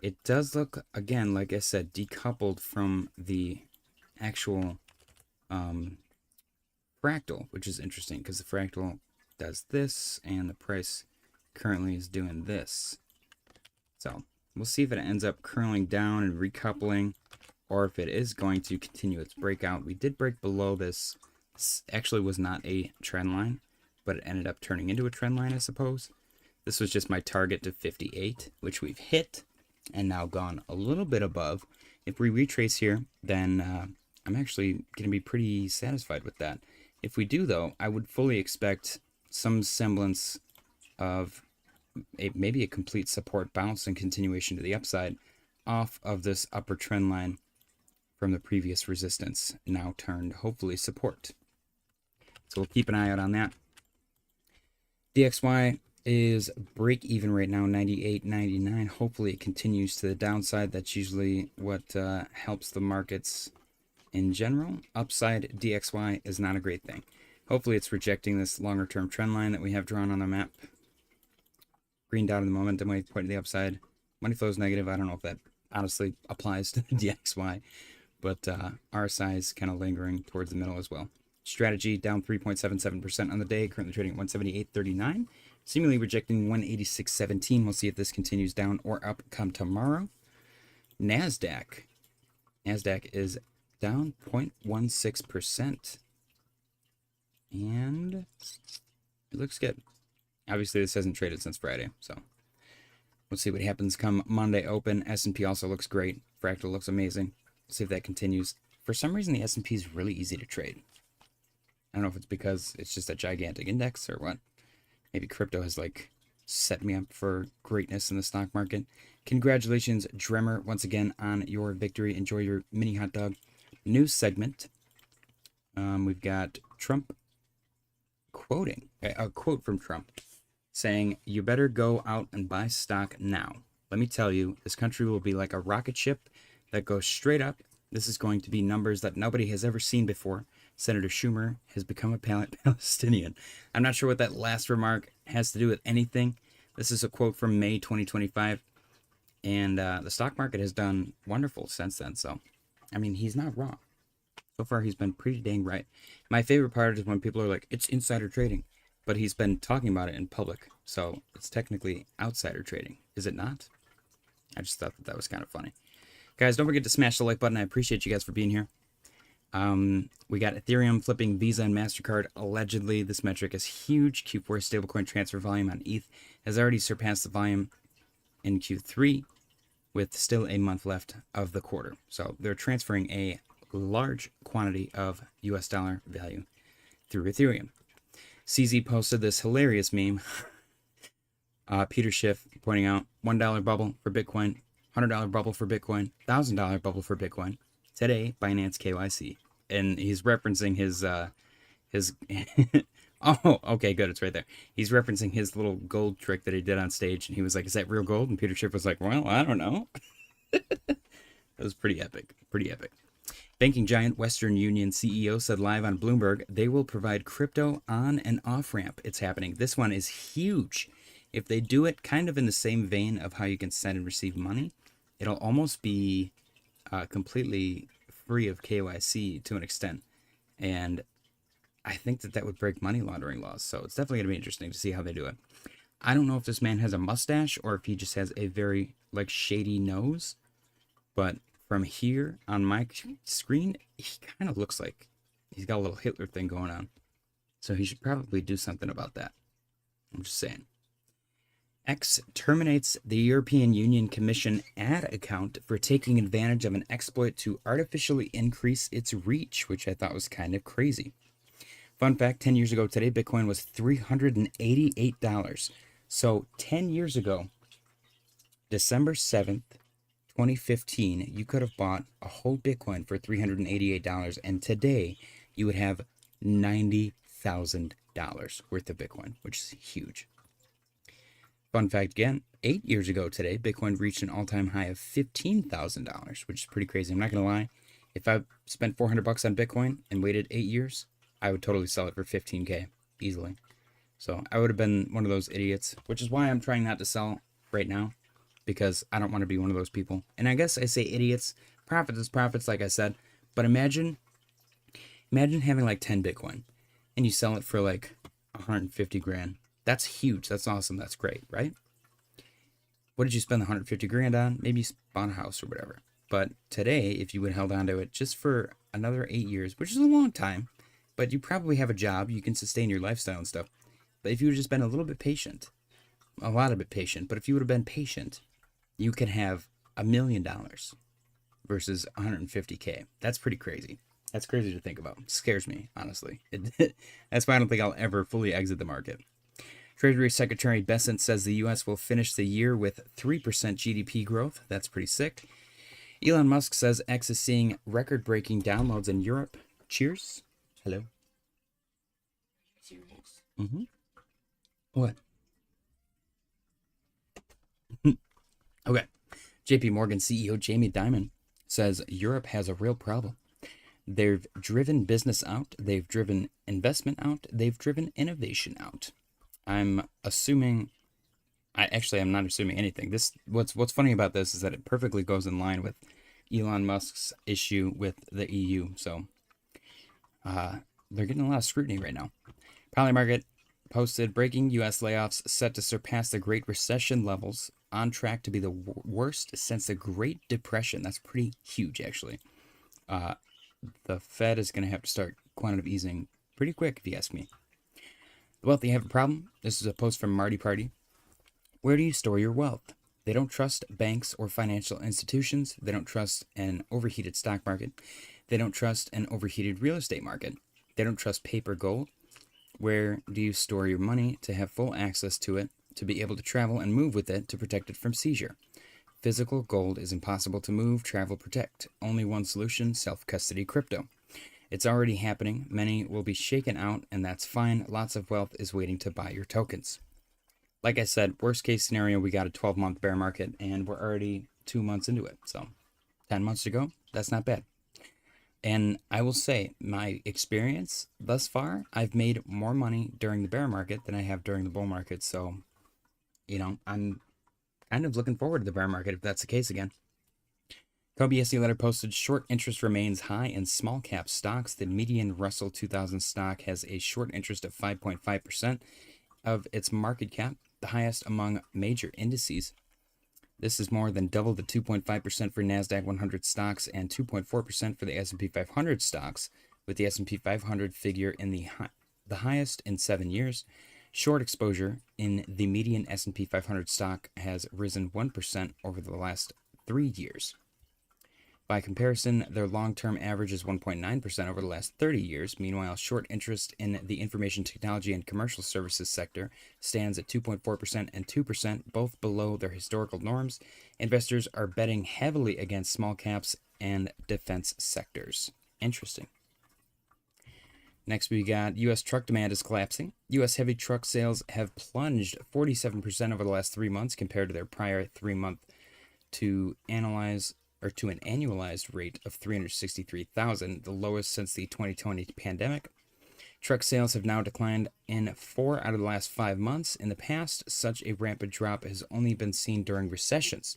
It does look, again, like I said, decoupled from the actual fractal, which is interesting because the fractal does this and the price currently is doing this. So we'll see if it ends up curling down and recoupling, or if it is going to continue its breakout. We did break below this. This actually was not a trend line, but it ended up turning into a trend line, I suppose. This was just my target to 58, which we've hit and now gone a little bit above. If we retrace here, then I'm actually going to be pretty satisfied with that. If we do, though, I would fully expect some semblance of maybe a complete support bounce and continuation to the upside off of this upper trend line from the previous resistance, now turned hopefully support. So we'll keep an eye out on that. DXY is break even right now, 98.99. Hopefully it continues to the downside. That's usually what helps the markets in general. Upside DXY is not a great thing. Hopefully it's rejecting this longer term trend line that we have drawn on the map. Green dot in the momentum wave pointing to the upside. Money flows negative. I don't know if that honestly applies to the DXY, but RSI is kind of lingering towards the middle as well. Strategy down 3.77% on the day, currently trading at 178.39, seemingly rejecting 186.17. We'll see if this continues down or up come tomorrow. NASDAQ is down 0.16%, and it looks good. Obviously, this hasn't traded since Friday, so we'll see what happens come Monday open. S&P also looks great. Fractal looks amazing. We'll see if that continues. For some reason, the S&P is really easy to trade. I don't know if it's because it's just a gigantic index or what. Maybe crypto has, like, set me up for greatness in the stock market. Congratulations, Dremer, once again on your victory. Enjoy your mini hot dog. News segment. We've got Trump quoting, a quote from Trump saying, "You better go out and buy stock now. Let me tell you, this country will be like a rocket ship that goes straight up. This is going to be numbers that nobody has ever seen before. Senator Schumer has become a Palestinian." I'm not sure what that last remark has to do with anything. This is a quote from May 2025, and the stock market has done wonderful since then. So, I mean, he's not wrong. So far, he's been pretty dang right. My favorite part is when people are like, it's insider trading, but he's been talking about it in public, so it's technically outsider trading, is it not? I just thought that was kind of funny. Guys, don't forget to smash the like button. I appreciate you guys for being here. We got Ethereum flipping Visa and MasterCard. Allegedly, this metric is huge. Q4 stablecoin transfer volume on ETH has already surpassed the volume in Q3, with still a month left of the quarter. So they're transferring a large quantity of US dollar value through Ethereum. CZ posted this hilarious meme. Peter Schiff pointing out $1 bubble for Bitcoin, $100 bubble for Bitcoin, $1,000 bubble for Bitcoin. Today, Binance KYC. And he's referencing his oh, okay, good, it's right there. He's referencing his little gold trick that he did on stage, and he was like, "Is that real gold?" And Peter Schiff was like, "Well, I don't know." That was pretty epic. Pretty epic. Banking giant Western Union CEO said live on Bloomberg they will provide crypto on and off ramp. It's happening. This one is huge. If they do it kind of in the same vein of how you can send and receive money, it'll almost be completely free of KYC to an extent. And I think that would break money laundering laws. So it's definitely going to be interesting to see how they do it. I don't know if this man has a mustache or if he just has a very like shady nose, but from here on my screen, he kind of looks like he's got a little Hitler thing going on. So he should probably do something about that. I'm just saying. X terminates the European Union Commission ad account for taking advantage of an exploit to artificially increase its reach, which I thought was kind of crazy. Fun fact, 10 years ago today, Bitcoin was $388. So 10 years ago, December 7th, 2015, you could have bought a whole Bitcoin for $388, and today you would have $90,000 worth of Bitcoin, which is huge. Fun fact again, 8 years ago today, Bitcoin reached an all-time high of $15,000, which is pretty crazy. I'm not going to lie. If I spent $400 on Bitcoin and waited 8 years, I would totally sell it for 15K easily. So I would have been one of those idiots, which is why I'm trying not to sell right now, because I don't want to be one of those people. And I guess I say idiots. Profits is profits, like I said. But imagine having like 10 Bitcoin and you sell it for like 150 grand. That's huge. That's awesome. That's great, right? What did you spend the 150 grand on? Maybe you bought a house or whatever. But today, if you would have held on to it just for another 8 years, which is a long time, but you probably have a job, you can sustain your lifestyle and stuff. But if you would have just been a little bit patient, a lot of bit patient, but if you would have been patient, you could have $1 million versus 150K. That's pretty crazy. That's crazy to think about. It scares me, honestly. That's why I don't think I'll ever fully exit the market. Treasury Secretary Bessent says the U.S. will finish the year with 3% GDP growth. That's pretty sick. Elon Musk says X is seeing record-breaking downloads in Europe. Cheers. Hello. Mm-hmm. What? Okay. JP Morgan CEO Jamie Dimon says Europe has a real problem. They've driven business out. They've driven investment out. They've driven innovation out. I'm assuming, I'm not assuming anything. What's funny about this is that it perfectly goes in line with Elon Musk's issue with the EU. So they're getting a lot of scrutiny right now. Polymarket posted breaking U.S. layoffs set to surpass the Great Recession levels, on track to be the worst since the Great Depression. That's pretty huge, actually. The Fed is going to have to start quantitative easing pretty quick, if you ask me. The wealthy have a problem. This is a post from Marty Party. Where do you store your wealth? They don't trust banks or financial institutions. They don't trust an overheated stock market. They don't trust an overheated real estate market. They don't trust paper gold. Where do you store your money to have full access to it, to be able to travel and move with it, to protect it from seizure? Physical gold is impossible to move, travel, protect. Only one solution, self-custody crypto. It's already happening. Many will be shaken out, and that's fine. Lots of wealth is waiting to buy your tokens. Like I said, worst case scenario, we got a 12-month bear market, and we're already 2 months into it. So 10 months to go, that's not bad. And I will say, my experience thus far, I've made more money during the bear market than I have during the bull market. So, I'm kind of looking forward to the bear market if that's the case again. Kobe SE letter posted short interest remains high in small cap stocks. The median Russell 2000 stock has a short interest of 5.5% of its market cap, the highest among major indices. This is more than double the 2.5% for NASDAQ 100 stocks and 2.4% for the S&P 500 stocks, with the S&P 500 figure in the highest in 7 years. Short exposure in the median S&P 500 stock has risen 1% over the last 3 years. By comparison, their long-term average is 1.9% over the last 30 years. Meanwhile, short interest in the information technology and commercial services sector stands at 2.4% and 2%, both below their historical norms. Investors are betting heavily against small caps and defense sectors. Interesting. Next, we got U.S. truck demand is collapsing. U.S. heavy truck sales have plunged 47% over the last 3 months compared to their prior 3-month to an annualized rate of 363,000, the lowest since the 2020 pandemic. Truck sales have now declined in 4 out of the last 5 months. In the past, such a rapid drop has only been seen during recessions.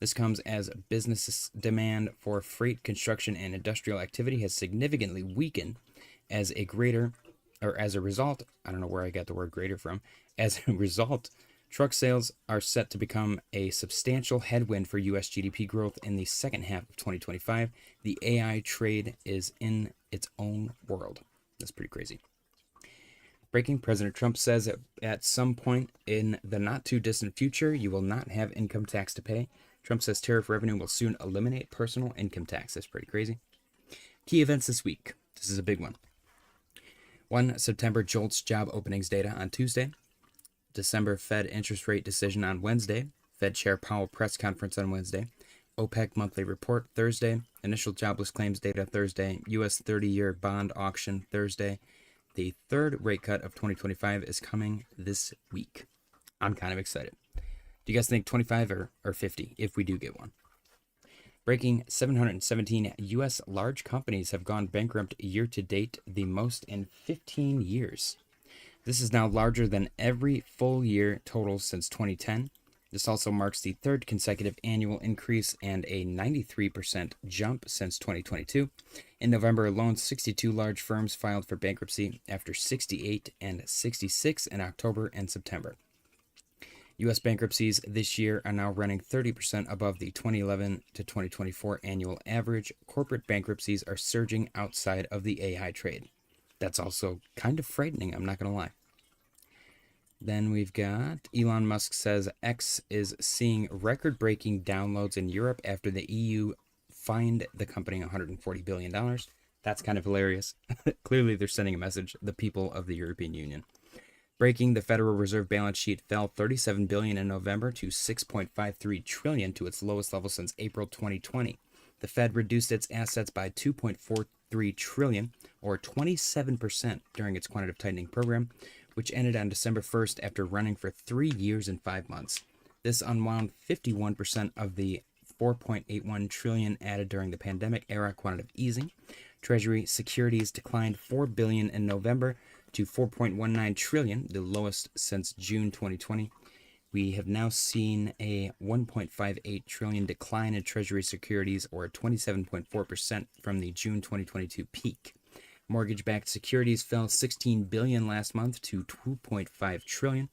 This comes as business demand for freight, construction, and industrial activity has significantly weakened. As a result, I don't know where I got the word greater from. As a result, truck sales are set to become a substantial headwind for U.S. GDP growth in the second half of 2025. The AI trade is in its own world. That's pretty crazy. Breaking, President Trump says at some point in the not-too-distant future, you will not have income tax to pay. Trump says tariff revenue will soon eliminate personal income tax. That's pretty crazy. Key events this week. This is a big one. 1. September JOLTS job openings data on Tuesday. December Fed interest rate decision on Wednesday. Fed Chair Powell press conference on Wednesday. OPEC monthly report Thursday. Initial jobless claims data Thursday. U.S. 30-year bond auction Thursday. The third rate cut of 2025 is coming this week. I'm kind of excited. Do you guys think 25 or 50 if we do get one? Breaking 717 U.S. large companies have gone bankrupt year to date, the most in 15 years. This is now larger than every full year total since 2010. This also marks the third consecutive annual increase and a 93% jump since 2022. In November alone, 62 large firms filed for bankruptcy after 68 and 66 in October and September. U.S. bankruptcies this year are now running 30% above the 2011 to 2024 annual average. Corporate bankruptcies are surging outside of the AI trade. That's also kind of frightening, I'm not going to lie. Then we've got Elon Musk says X is seeing record-breaking downloads in Europe after the EU fined the company $140 billion. That's kind of hilarious. Clearly, they're sending a message, the people of the European Union. Breaking, the Federal Reserve balance sheet fell $37 billion in November to $6.53 trillion, to its lowest level since April 2020. The Fed reduced its assets by $2.43 trillion, or 27%, during its quantitative tightening program, which ended on December 1st after running for 3 years and 5 months. This unwound 51% of the $4.81 trillion added during the pandemic-era quantitative easing. Treasury securities declined $4 billion in November to $4.19 trillion, the lowest since June 2020. We have now seen a $1.58 trillion decline in Treasury securities, or 27.4% from the June 2022 peak. Mortgage-backed securities fell $16 billion last month to $2.05 trillion,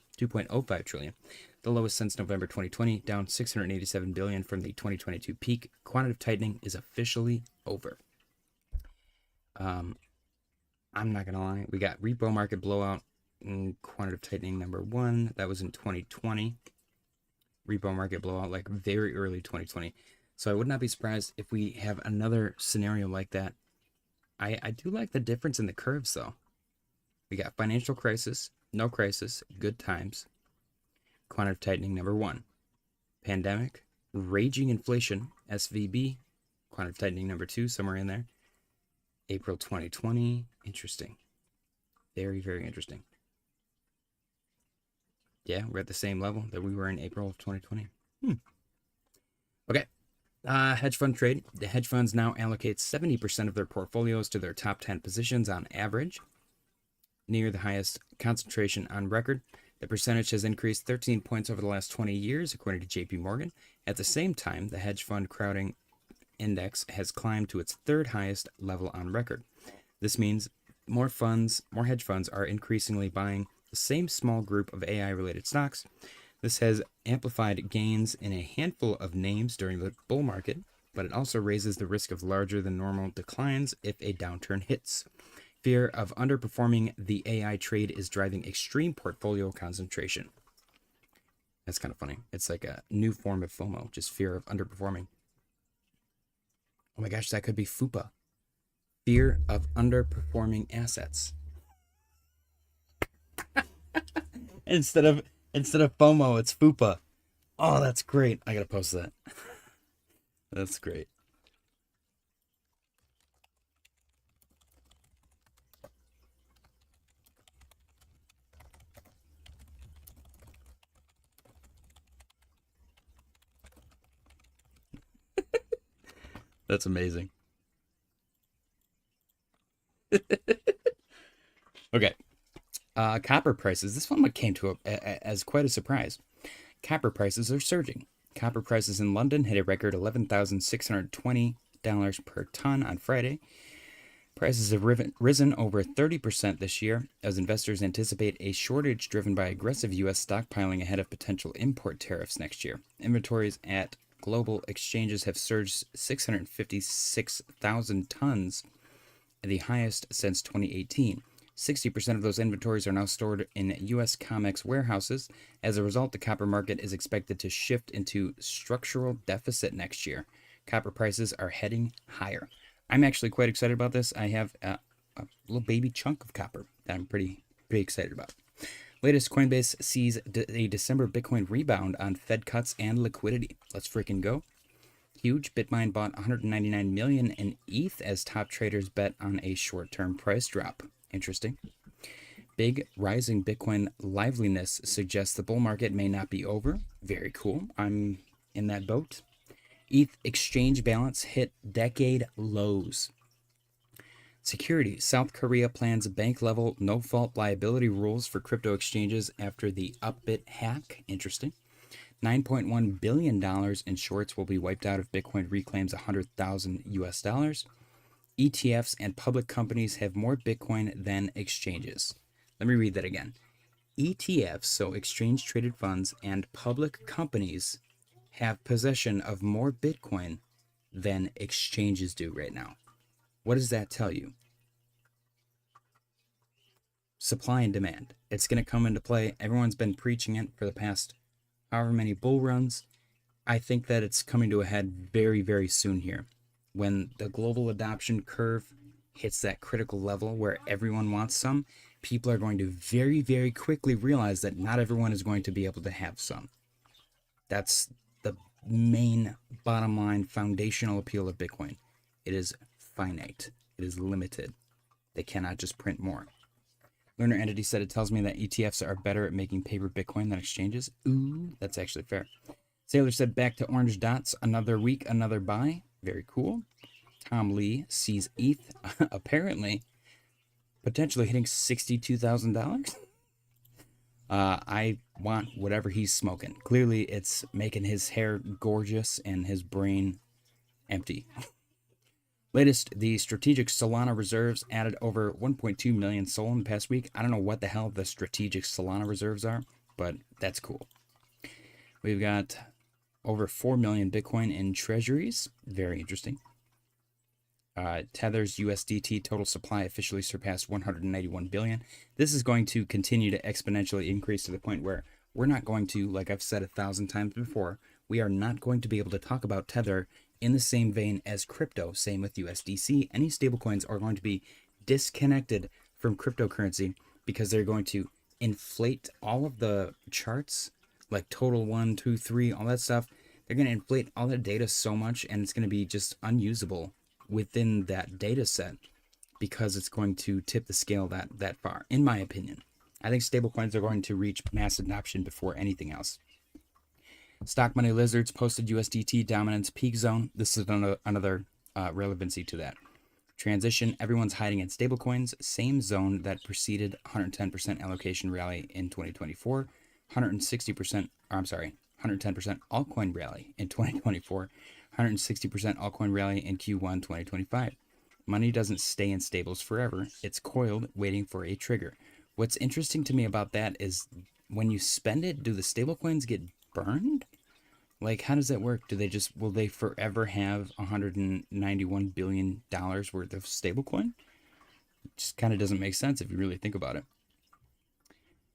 the lowest since November 2020, down $687 billion from the 2022 peak. Quantitative tightening is officially over. I'm not going to lie. We got repo market blowout in quantitative tightening number 1. That was in 2020. Repo market blowout, like very early 2020. So I would not be surprised if we have another scenario like that. I do like the difference in the curves, though. We got financial crisis, no crisis, good times. Quantitative tightening number 1. Pandemic, raging inflation, SVB. Quantitative tightening number 2, somewhere in there. April 2020. Interesting. Very, very interesting. Yeah, we're at the same level that we were in April of 2020. Okay. Hedge fund trade. The hedge funds now allocate 70% of their portfolios to their top 10 positions on average, near the highest concentration on record. The percentage has increased 13 points over the last 20 years, according to JP Morgan. At the same time, the hedge fund crowding index has climbed to its third highest level on record. This means more hedge funds are increasingly buying the same small group of AI-related stocks. This has amplified gains in a handful of names during the bull market, but it also raises the risk of larger than normal declines if a downturn hits. Fear of underperforming the AI trade is driving extreme portfolio concentration. That's kind of funny. It's like a new form of FOMO, just fear of underperforming. Oh my gosh, that could be FUPA. Fear of underperforming assets. Instead of FOMO, it's FUPA. Oh, that's great. I gotta post that. That's great. That's amazing. Okay. Copper prices. This one came to as quite a surprise. Copper prices are surging. Copper prices in London hit a record $11,620 per ton on Friday. Prices have risen over 30% this year as investors anticipate a shortage driven by aggressive U.S. stockpiling ahead of potential import tariffs next year. Inventories at global exchanges have surged 656,000 tons, the highest since 2018. 60% of those inventories are now stored in U.S. COMEX warehouses. As a result, the copper market is expected to shift into structural deficit next year. Copper prices are heading higher. I'm actually quite excited about this. I have a little baby chunk of copper that I'm pretty excited about. Latest, Coinbase sees a December Bitcoin rebound on Fed cuts and liquidity. Let's freaking go. Huge. Bitmain bought 199 million in ETH as top traders bet on a short-term price drop. Interesting. Big rising Bitcoin liveliness suggests the bull market may not be over. Very cool. I'm in that boat. ETH exchange balance hit decade lows. Security. South Korea plans bank-level no-fault liability rules for crypto exchanges after the Upbit hack. Interesting. $9.1 billion in shorts will be wiped out if Bitcoin reclaims 100,000 US dollars. ETFs and public companies have more Bitcoin than exchanges. Let me read that again. ETFs, so exchange traded funds, and public companies have possession of more Bitcoin than exchanges do right now. What does that tell you? Supply and demand. It's going to come into play. Everyone's been preaching it for the past however many bull runs. I think that it's coming to a head very, very soon here. When the global adoption curve hits that critical level where everyone wants some, people are going to very, very quickly realize that not everyone is going to be able to have some. That's the main bottom line foundational appeal of Bitcoin. It is finite. It is limited. They cannot just print more. Learner Entity said it tells me that ETFs are better at making paper Bitcoin than exchanges. Ooh, that's actually fair. Sailor said back to orange dots. Another week, another buy. Very cool. Tom Lee sees ETH apparently potentially hitting $62,000. I want whatever he's smoking. Clearly, it's making his hair gorgeous and his brain empty. Latest, the strategic Solana reserves added over 1.2 million SOL in the past week. I don't know what the hell the strategic Solana reserves are, but that's cool. We've got over 4 million Bitcoin in treasuries. Very interesting. Tether's USDT total supply officially surpassed 191 billion. This is going to continue to exponentially increase to the point where we're not going to, like I've said 1,000 times before, we are not going to be able to talk about Tether in the same vein as crypto. Same with USDC. Any stablecoins are going to be disconnected from cryptocurrency because they're going to inflate all of the charts, like total 1, 2, 3, all that stuff. They're going to inflate all the data so much, and it's going to be just unusable within that data set because it's going to tip the scale that far, in my opinion. I think stablecoins are going to reach mass adoption before anything else. Stock Money Lizards posted USDT dominance peak zone. This is another relevancy to that. Transition, everyone's hiding in stablecoins. Same zone that preceded 110% allocation rally in 2024. 110% altcoin rally in 2024. 160% altcoin rally in Q1 2025. Money doesn't stay in stables forever. It's coiled, waiting for a trigger. What's interesting to me about that is when you spend it, do the stablecoins get burned? Like, how does that work? Will they forever have $191 billion worth of stablecoin? It just kind of doesn't make sense if you really think about it.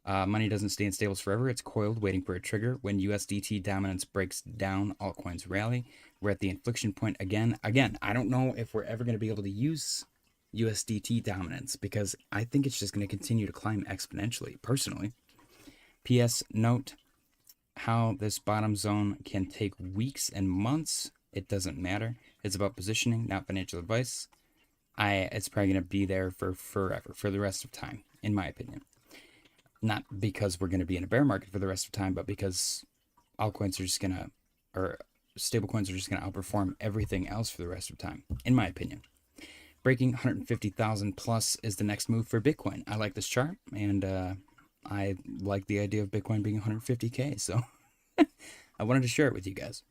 Money doesn't stay in stables forever. It's coiled, waiting for a trigger. When USDT dominance breaks down, altcoins rally. We're at the inflection point again. I don't know if we're ever going to be able to use USDT dominance because I think it's just going to continue to climb exponentially, personally. PS, note how this bottom zone can take weeks and months. It doesn't matter. It's about positioning, not financial advice. It's probably going to be there for forever, for the rest of time, in my opinion. Not because we're going to be in a bear market for the rest of time, but because altcoins are just going to, or stablecoins are just going to outperform everything else for the rest of time, in my opinion. Breaking 150,000 plus is the next move for Bitcoin. I like this chart, and I like the idea of Bitcoin being 150K, so I wanted to share it with you guys.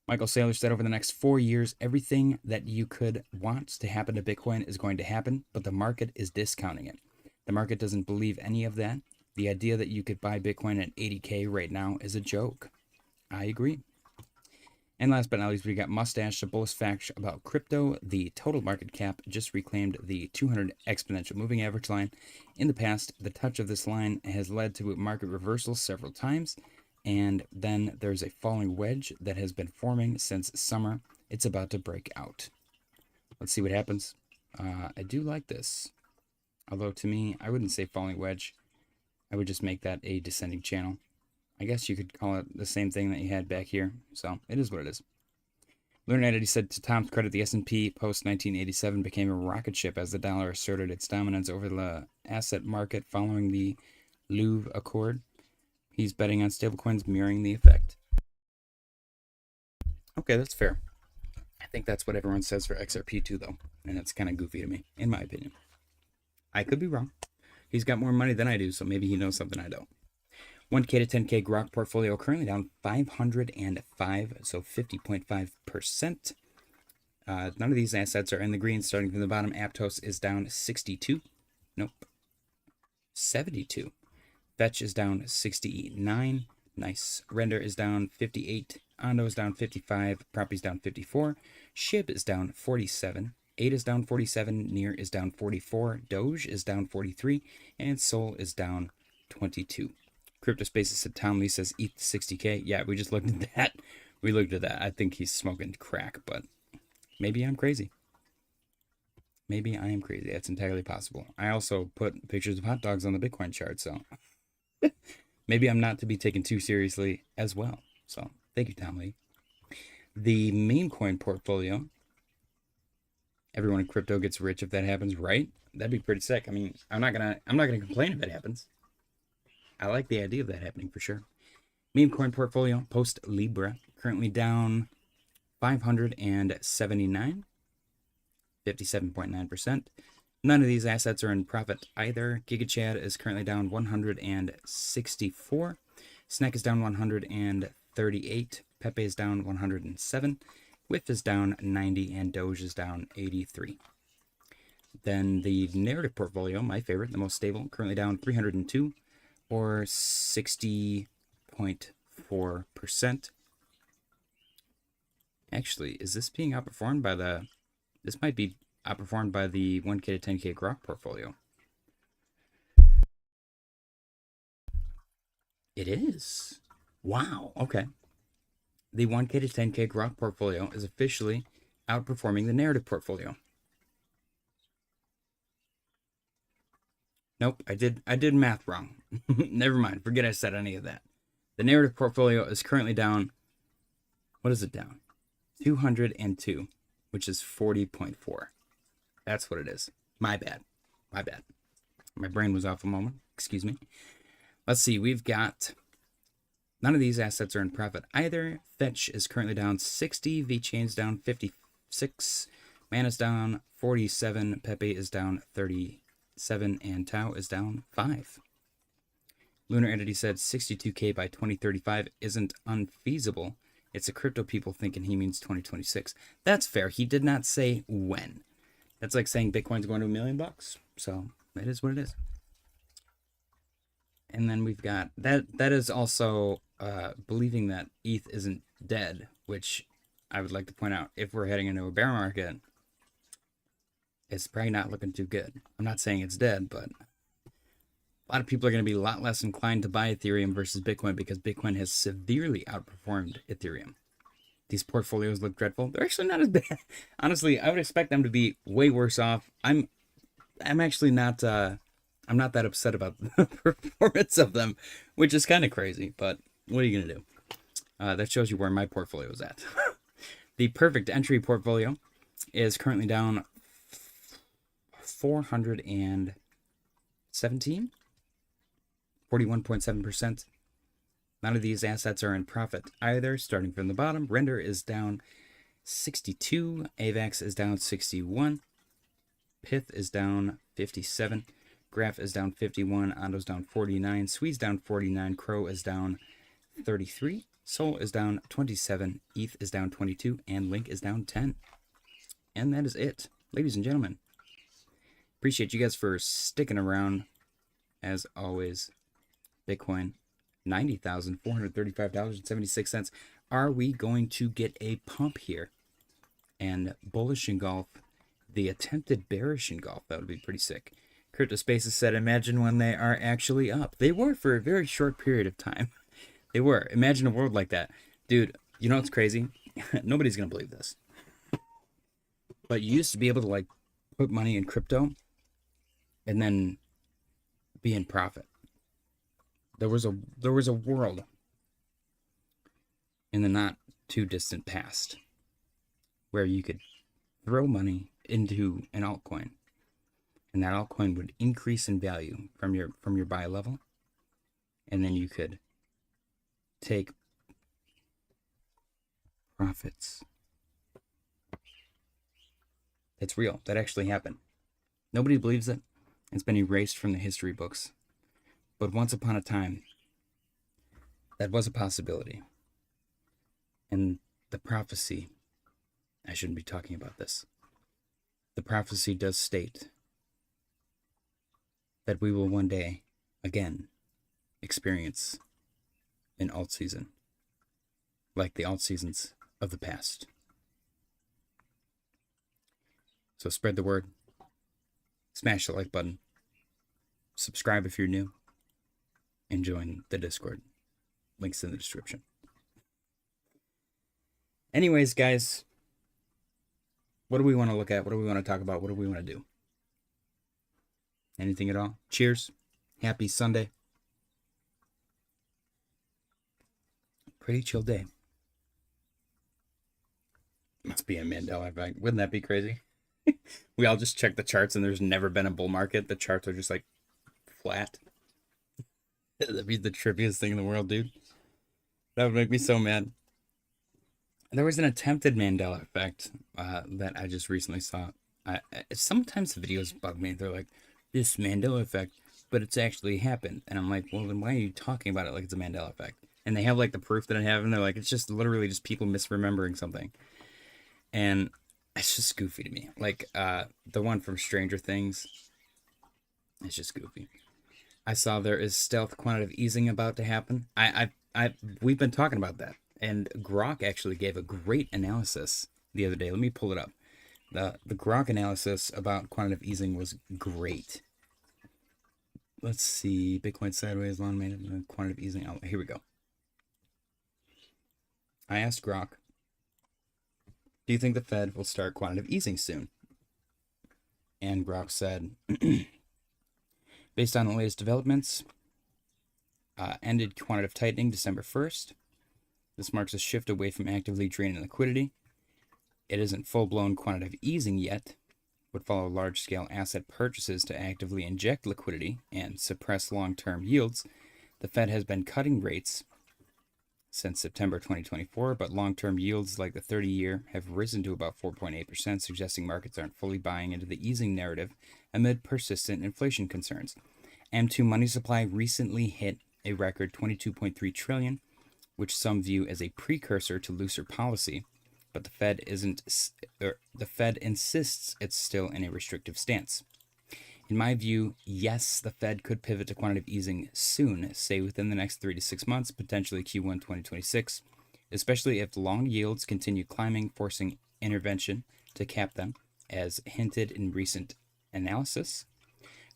Michael Saylor said over the next 4 years, everything that you could want to happen to Bitcoin is going to happen, but the market is discounting it. The market doesn't believe any of that. The idea that you could buy Bitcoin at 80K right now is a joke. I agree. And last but not least, we got Mustache, the bullish fact about crypto. The total market cap just reclaimed the 200 exponential moving average line. In the past, the touch of this line has led to market reversals several times. And then there's a falling wedge that has been forming since summer. It's about to break out. Let's see what happens. I do like this. Although to me, I wouldn't say falling wedge. I would just make that a descending channel. I guess you could call it the same thing that you had back here. So it is what it is. Lunar Entity said, to Tom's credit, the S&P post-1987 became a rocket ship as the dollar asserted its dominance over the asset market following the Louvre Accord. He's betting on stablecoins mirroring the effect. Okay, that's fair. I think that's what everyone says for XRP too, though. And it's kind of goofy to me, in my opinion. I could be wrong. He's got more money than I do, so maybe he knows something I don't. 1K to 10K Grok portfolio currently down 505, so 50.5%. None of these assets are in the green. Starting from the bottom, Aptos is down 62. Nope. 72. Fetch is down 69. Nice. Render is down 58. Ondo is down 55. Property's down 54. Shib is down 47. 8 is down 47. Near is down 44. Doge is down 43. And Sol is down 22. CryptoSpaces said, Tom Lee says ETH 60K. Yeah, we just looked at that. We looked at that. I think he's smoking crack, but maybe I'm crazy. Maybe I am crazy. That's entirely possible. I also put pictures of hot dogs on the Bitcoin chart, so maybe I'm not to be taken too seriously as well. So thank you, Tom Lee. The meme coin portfolio. Everyone in crypto gets rich if that happens, right? That'd be pretty sick. I mean, I'm not gonna complain if it happens. I like the idea of that happening for sure. Meme coin portfolio post Libra currently down 579, 57.9%. None of these assets are in profit either. GigaChad is currently down 164. Snack is down 138. Pepe is down 107. WIF is down 90, and Doge is down 83. Then the narrative portfolio, my favorite, the most stable, currently down 302. Or 60.4%. Actually, is this being outperformed by the... This might be outperformed by the 1K to 10K Grok portfolio. It is. Wow, okay. The 1K to 10K Grok portfolio is officially outperforming the narrative portfolio. Nope, I did math wrong. Never mind. Forget I said any of that. The narrative portfolio is currently down. What is it down? 202, which is 40.4. That's what it is. My bad. My bad. My brain was off a moment. Excuse me. Let's see. We've got... None of these assets are in profit either. Fetch is currently down 60. VeChain's down 56. Mana's down 47. Pepe is down 30. 7 and Tau is down 5. Lunar Entity said 62K by 2035 isn't unfeasible. It's the crypto people thinking he means 2026. That's fair. He did not say when. That's like saying Bitcoin's going to $1 million. So that is what it is. And then we've got that is also believing that ETH isn't dead, which I would like to point out. If we're heading into a bear market, it's probably not looking too good. I'm not saying it's dead, but a lot of people are going to be a lot less inclined to buy Ethereum versus Bitcoin because Bitcoin has severely outperformed Ethereum. These portfolios look dreadful. They're actually not as bad. Honestly, I would expect them to be way worse off. I'm actually not I'm not that upset about the performance of them, which is kind of crazy, but what are you going to do? That shows you where my portfolio is at. The perfect entry portfolio is currently down 417, 41.7%. None of these assets are in profit either. Starting from the bottom, Render is down 62, AVAX is down 61, Pith is down 57, Graph is down 51, Ondo's down 49, Swee's down 49, Crow is down 33, Sol is down 27, ETH is down 22, and Link is down 10. And that is it, ladies and gentlemen. Appreciate you guys for sticking around. As always, Bitcoin, $90,435.76. Are we going to get a pump here and bullish engulf the attempted bearish engulf? That would be pretty sick. CryptoSpaces said, imagine when they are actually up. They were for a very short period of time. They were. Imagine a world like that. Dude, you know what's crazy? Nobody's going to believe this. But you used to be able to, like, put money in crypto and then be in profit. There was a world in the not too distant past where you could throw money into an altcoin, and that altcoin would increase in value from your buy level, and then you could take profits. It's real. That actually happened. Nobody believes it. It's been erased from the history books. But once upon a time, that was a possibility. And the prophecy, I shouldn't be talking about this. The prophecy does state that we will one day, again, experience an alt season, like the alt seasons of the past. So spread the word, smash the like button, subscribe if you're new, and join the Discord. Links in the description. Anyways, guys, what do we want to look at? What do we want to talk about? What do we want to do? Anything at all? Cheers. Happy Sunday. Pretty chill day. Must be a Mandela effect. Wouldn't that be crazy? We all just check the charts and there's never been a bull market. The charts are just like flat. That'd be the trippiest thing in the world, dude. That would make me so mad. There was an attempted Mandela effect that I just recently saw. Sometimes the videos bug me. They're like, this Mandela effect, but it's actually happened. And I'm like, well, then why are you talking about it like it's a Mandela effect? And they have like the proof that it happened. They're like, it's just literally just people misremembering something. And it's just goofy to me. Like the one from Stranger Things. It's just goofy. I saw there is stealth quantitative easing about to happen. We've been talking about that. And Grok actually gave a great analysis the other day. Let me pull it up. The Grok analysis about quantitative easing was great. Let's see. Bitcoin sideways, long management, quantitative easing. Oh, here we go. I asked Grok, do you think the Fed will start quantitative easing soon? And Grok said, based on the latest developments, ended quantitative tightening December 1st. This marks a shift away from actively draining liquidity. It isn't full-blown quantitative easing yet. Would follow large-scale asset purchases to actively inject liquidity and suppress long-term yields. The Fed has been cutting rates since September 2024, but long-term yields like the 30-year have risen to about 4.8%, suggesting markets aren't fully buying into the easing narrative amid persistent inflation concerns. M2 money supply recently hit a record $22.3 trillion, which some view as a precursor to looser policy, but the Fed insists it's still in a restrictive stance. In my view, yes, the Fed could pivot to quantitative easing soon, say within the next 3 to 6 months, potentially Q1 2026, especially if long yields continue climbing, forcing intervention to cap them, as hinted in recent analysis.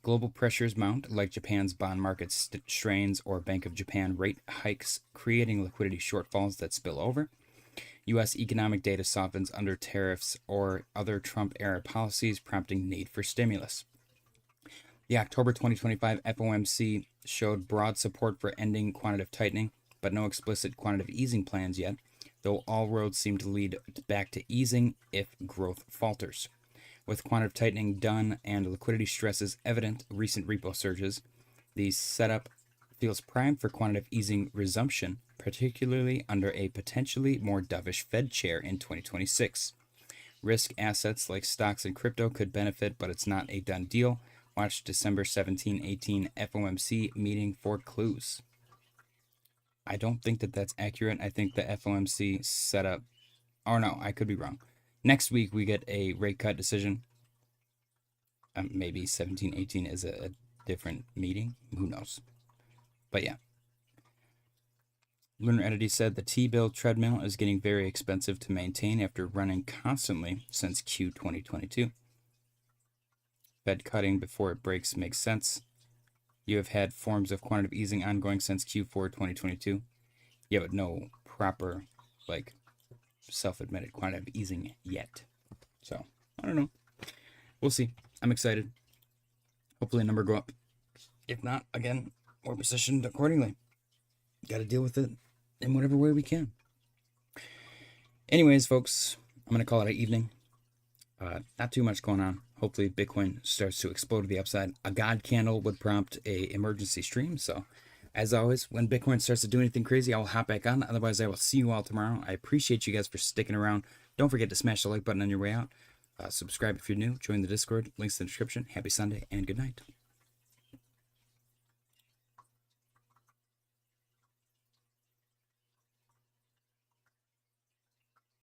Global pressures mount, like Japan's bond market strains or Bank of Japan rate hikes, creating liquidity shortfalls that spill over. U.S. economic data softens under tariffs or other Trump-era policies, prompting need for stimulus. The October 2025 FOMC showed broad support for ending quantitative tightening, but no explicit quantitative easing plans yet, though all roads seem to lead back to easing if growth falters. With quantitative tightening done and liquidity stresses evident, recent repo surges, the setup feels primed for quantitative easing resumption, particularly under a potentially more dovish Fed chair in 2026. Risk assets like stocks and crypto could benefit, but it's not a done deal. Watch December 17-18 FOMC meeting for clues. I don't think that that's accurate. I think the FOMC setup... Oh, no, I could be wrong. Next week, we get a rate cut decision. Maybe 17-18 is a different meeting. Who knows? But yeah. Lunar Entity said the T-bill treadmill is getting very expensive to maintain after running constantly since Q 2022. Fed cutting before it breaks makes sense. You have had forms of quantitative easing ongoing since Q4 2022. Yeah, but no proper, self-admitted quantitative easing yet. So, I don't know. We'll see. I'm excited. Hopefully the number go up. If not, again, we're positioned accordingly. Got to deal with it in whatever way we can. Anyways, folks, I'm going to call it an evening. Not too much going on. Hopefully Bitcoin starts to explode to the upside. A God candle would prompt a emergency stream. So as always, when Bitcoin starts to do anything crazy, I will hop back on. Otherwise, I will see you all tomorrow. I appreciate you guys for sticking around. Don't forget to smash the like button on your way out. Subscribe if you're new. Join the Discord. Links in the description. Happy Sunday and good night.